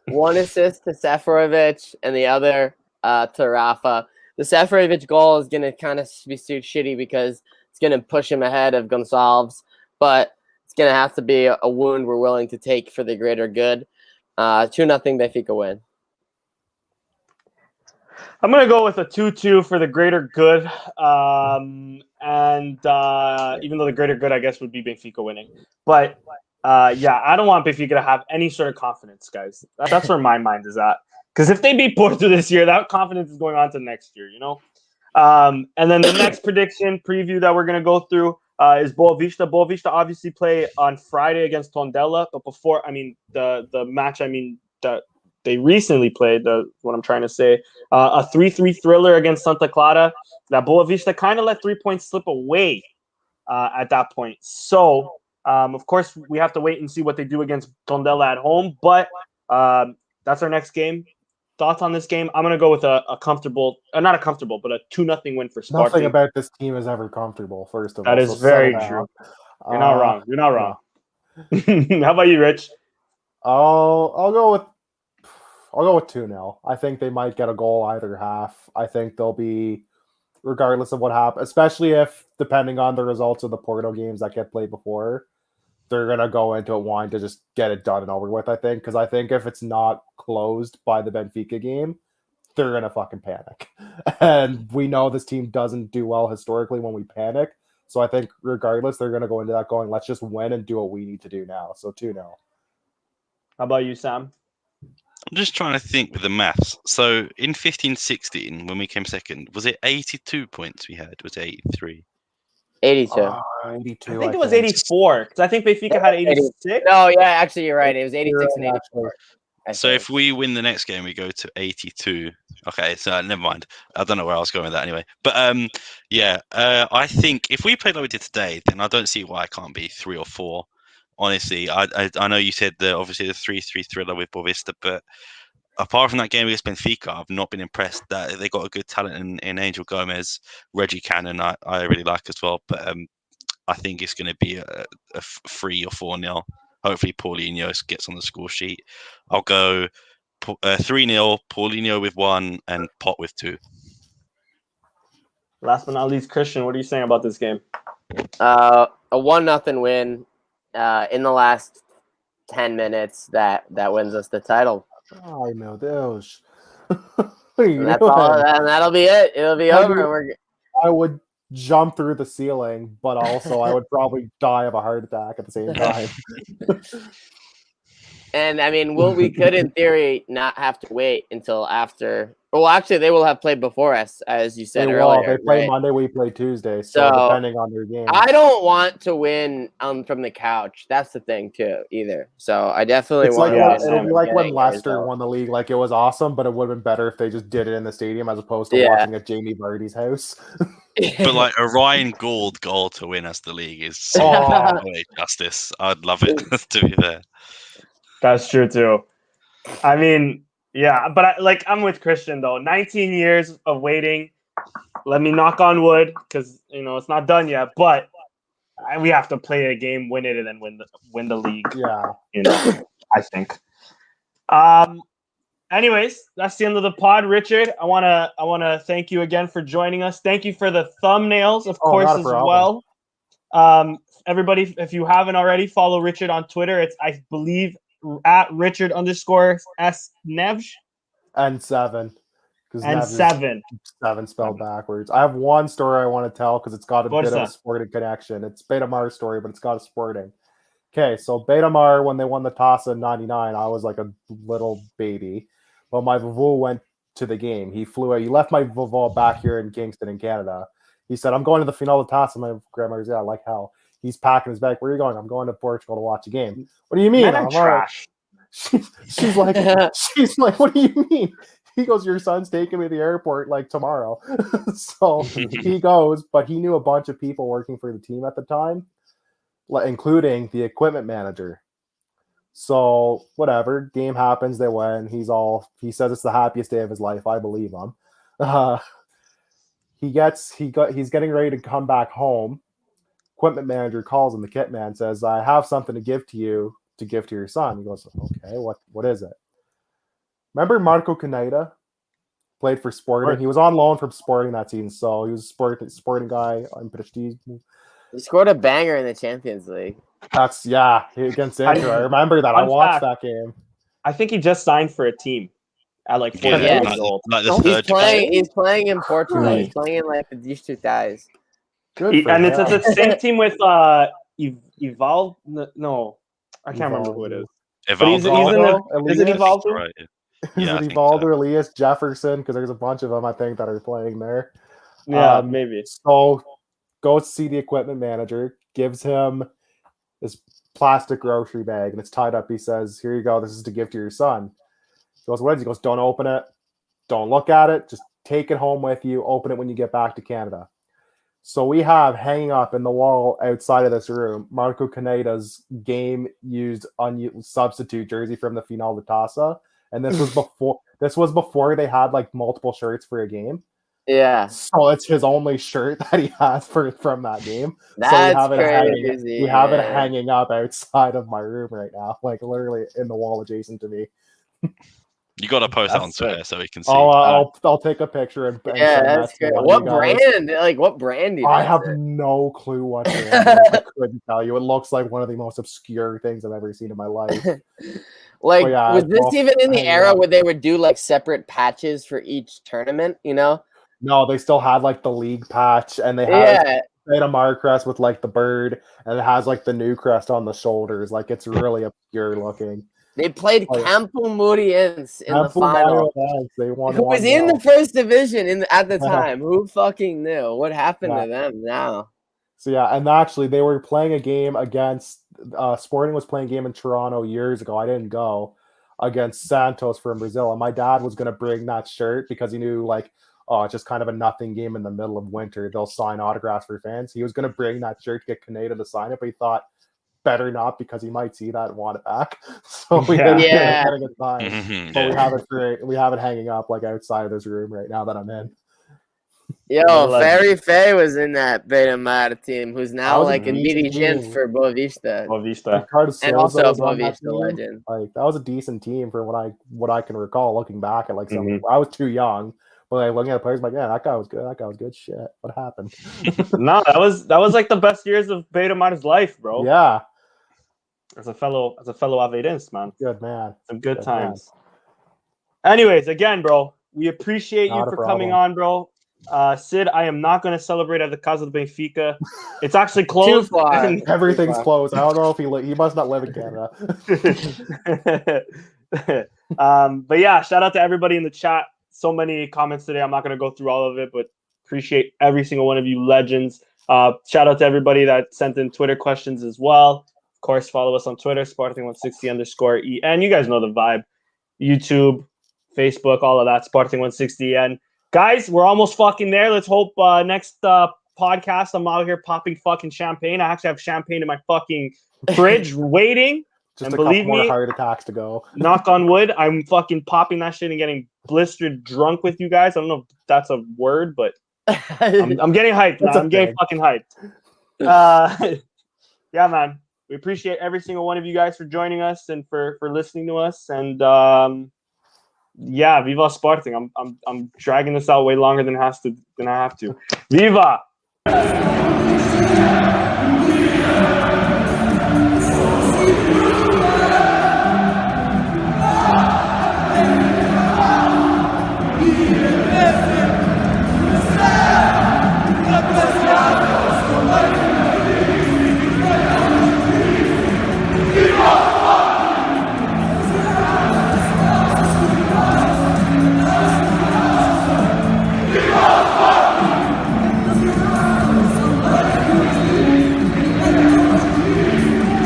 1 assist to Seferovic and the other to Rafa. The Seferovic goal is going to kind of be shitty because it's going to push him ahead of Gonçalves, but it's going to have to be a wound we're willing to take for the greater good. 2-0 Benfica win. I'm going to go with a 2-2 for the greater good. And even though the greater good, I guess, would be Benfica winning. But, yeah, I don't want Benfica to have any sort of confidence, guys. That's where my mind is at. Because if they beat Porto this year, that confidence is going on to next year, And then the next prediction preview that we're going to go through is Boavista. Boavista obviously play on Friday against Tondela. But before, the match, that they recently played, what I'm trying to say, a 3-3 thriller against Santa Clara. That Boavista kind of let 3 points slip away at that point. So, of course, we have to wait and see what they do against Tondela at home. But that's our next game. Thoughts on this game? I'm going to go with a comfortable, not a comfortable, but a 2-0 win for Sporting. Nothing about this team is ever comfortable, first of all. That is very true. You're not wrong. You're not wrong. No. How about you, Rich? I'll go with 2-0. I think they might get a goal either half. I think they'll be, regardless of what happens, especially if, depending on the results of the Porto games that get played before, they're going to go into it wanting to just get it done and over with, I think. Because I think if it's not closed by the Benfica game, they're going to fucking panic. And we know this team doesn't do well historically when we panic. So I think regardless, they're going to go into that going, let's just win and do what we need to do now. So 2-0. How about you, Sam? I'm just trying to think with the maths. So in 15-16, when we came second, was it 82 points we had? Was it 83? 82. 82. I think it was 84 because I think Benfica had 86. No, yeah, actually, you're right. It was 86 and 84. So if we win the next game, we go to 82. Okay, so never mind. I don't know where I was going with that anyway. But I think if we play like we did today, then I don't see why I can't be 3 or 4. Honestly, I know you said obviously the 3-3 thriller with Boavista, but apart from that game against Benfica, I've not been impressed. That they got a good talent in Angel Gomez, Reggie Cannon. I really like as well, but I think it's going to be a 3 or 4-0. Hopefully, Paulinho gets on the score sheet. I'll go 3-0, Paulinho with 1, and Pot with 2. Last but not least, Christian, what are you saying about this game? A 1-0 win in the last 10 minutes that wins us the title. Ay, meu Deus. And that's all, and that'll be it. It'll be over. I would jump through the ceiling, but also I would probably die of a heart attack at the same time. And I mean, we could in theory not have to wait until after. Well, actually, they will have played before us, as you said earlier. They play right? Monday, we play Tuesday. So depending on their game. I don't want to win from the couch. That's the thing too, either. So I definitely want to win. It'll be like when Leicester won the league. Like it was awesome, but it would have been better if they just did it in the stadium as opposed to watching at Jamie Vardy's house. But like a Ryan Gould goal to win us the league is justice. I'd love it, to be fair. That's true too. I mean, yeah, but I'm with Christian though. 19 years of waiting. Let me knock on wood because it's not done yet. But we have to play a game, win it, and then win the league. Yeah, I think. Anyways, that's the end of the pod, Richard. I wanna thank you again for joining us. Thank you for the thumbnails, of course, as well. Everybody, if you haven't already, follow Richard on Twitter. It's, I believe, at Richard_S_Nevj. And 7. And 7. 7 spelled backwards. I have one story I want to tell because it's got a bit of a sporting connection. It's Betamar's story, but it's got a sporting. Okay, so Betamar, when they won the toss in 99, I was like a little baby. But my vovô went to the game. He flew out. He left my vovô back here in Kingston in Canada. He said, I'm going to the Final de Taça. My grandmother's, yeah, like hell. He's packing his bag. Where are you going? I'm going to Portugal to watch a game. What do you mean? I'm trash. She's like, what do you mean? He goes, your son's taking me to the airport like tomorrow. So he goes, but he knew a bunch of people working for the team at the time, including the equipment manager. So whatever, game happens, they win. He says it's the happiest day of his life. I believe him. He's getting ready to come back home. Equipment manager calls him. The kit man says, I have something to give to you, to give to your son. He goes, okay, what is it? Remember Marco Caneda? Played for Sporting. He was on loan from Sporting that season, so he was a Sporting guy on Prestige. He scored a banger in the Champions League. That's against Inter. I remember that. I watched that game. I think he just signed for a team at like 14 years old. He's playing in Portugal. He's playing in like the Distritais. And it's the same team with Evolve. No, I can't remember who it is. Evolve. Is it Evolve? Right. Is it Evolve or Elias Jefferson? Because there's a bunch of them I think that are playing there. Yeah, maybe. So goes to see the equipment manager, gives him this plastic grocery bag, and it's tied up. He says, here you go. This is to give to your son. He goes, what is it? He goes, don't open it. Don't look at it. Just take it home with you. Open it when you get back to Canada. So we have hanging up in the wall outside of this room Marco Caneda's game-used substitute jersey from the Final de Taça. And this was before they had like multiple shirts for a game. Yeah. So it's his only shirt that he has from that game. That's so crazy. We have it hanging up outside of my room right now, like literally in the wall adjacent to me. You got to post that on Twitter so we can see. I'll take a picture and that's good. What brand? Like what brand? I have no clue what brand. I couldn't tell you. It looks like one of the most obscure things I've ever seen in my life. Was this even in the era where they would do like separate patches for each tournament? No, they still had like the league patch, and they had a Mar crest with like the bird, and it has like the new crest on the shoulders. Like it's really obscure looking. They played Campo Muriense in the final. They won. Who was in the first division at the time? Who fucking knew? What happened to them now? So and actually they were playing a game against Sporting was playing a game in Toronto years ago. I didn't go against Santos from Brazil, and my dad was going to bring that shirt because he knew like, it's just kind of a nothing game in the middle of winter. They'll sign autographs for fans. He was going to bring that shirt to get Canada to sign it, but he thought better not because he might see that and want it back. So we didn't get a sign. But we have it hanging up like outside of this room right now that I'm in. Yo, Ferry Faye was in that Betamar team, who's now like a dirigent for Boavista. And also Boavista legend. Like that was a decent team for what I can recall looking back at like something. I was too young. But like looking at the players, like, that guy was good. That guy was good. Shit, what happened? No, that was like the best years of Betamar's life, bro. Yeah, as a fellow Averense, man. Good man. Some good times. Man. Anyways, again, bro, we appreciate you for coming on, bro. Sid, I am not going to celebrate at the Casa de Benfica. It's actually closed. Too far. and- Everything's closed. I don't know if he must not live in Canada. But yeah, shout out to everybody in the chat. So many comments today. I'm not going to go through all of it, but appreciate every single one of you legends. Shout out to everybody that sent in Twitter questions as well. Of course, follow us on Twitter, Sporting160_EN. You guys know the vibe. YouTube, Facebook, all of that, Sporting160EN. Guys, we're almost fucking there. Let's hope next podcast I'm out here popping fucking champagne. I actually have champagne in my fucking fridge waiting. Just And a believe couple more me, heart attacks to go. knock on wood, I'm fucking popping that shit and getting blistered drunk with you guys. I don't know if that's a word, but I'm getting hyped, man. It's a I'm getting thing. fucking hyped. Yeah, man. We appreciate every single one of you guys for joining us and for listening to us. And yeah, Viva Sporting. I'm dragging this out way longer than I have to. Viva!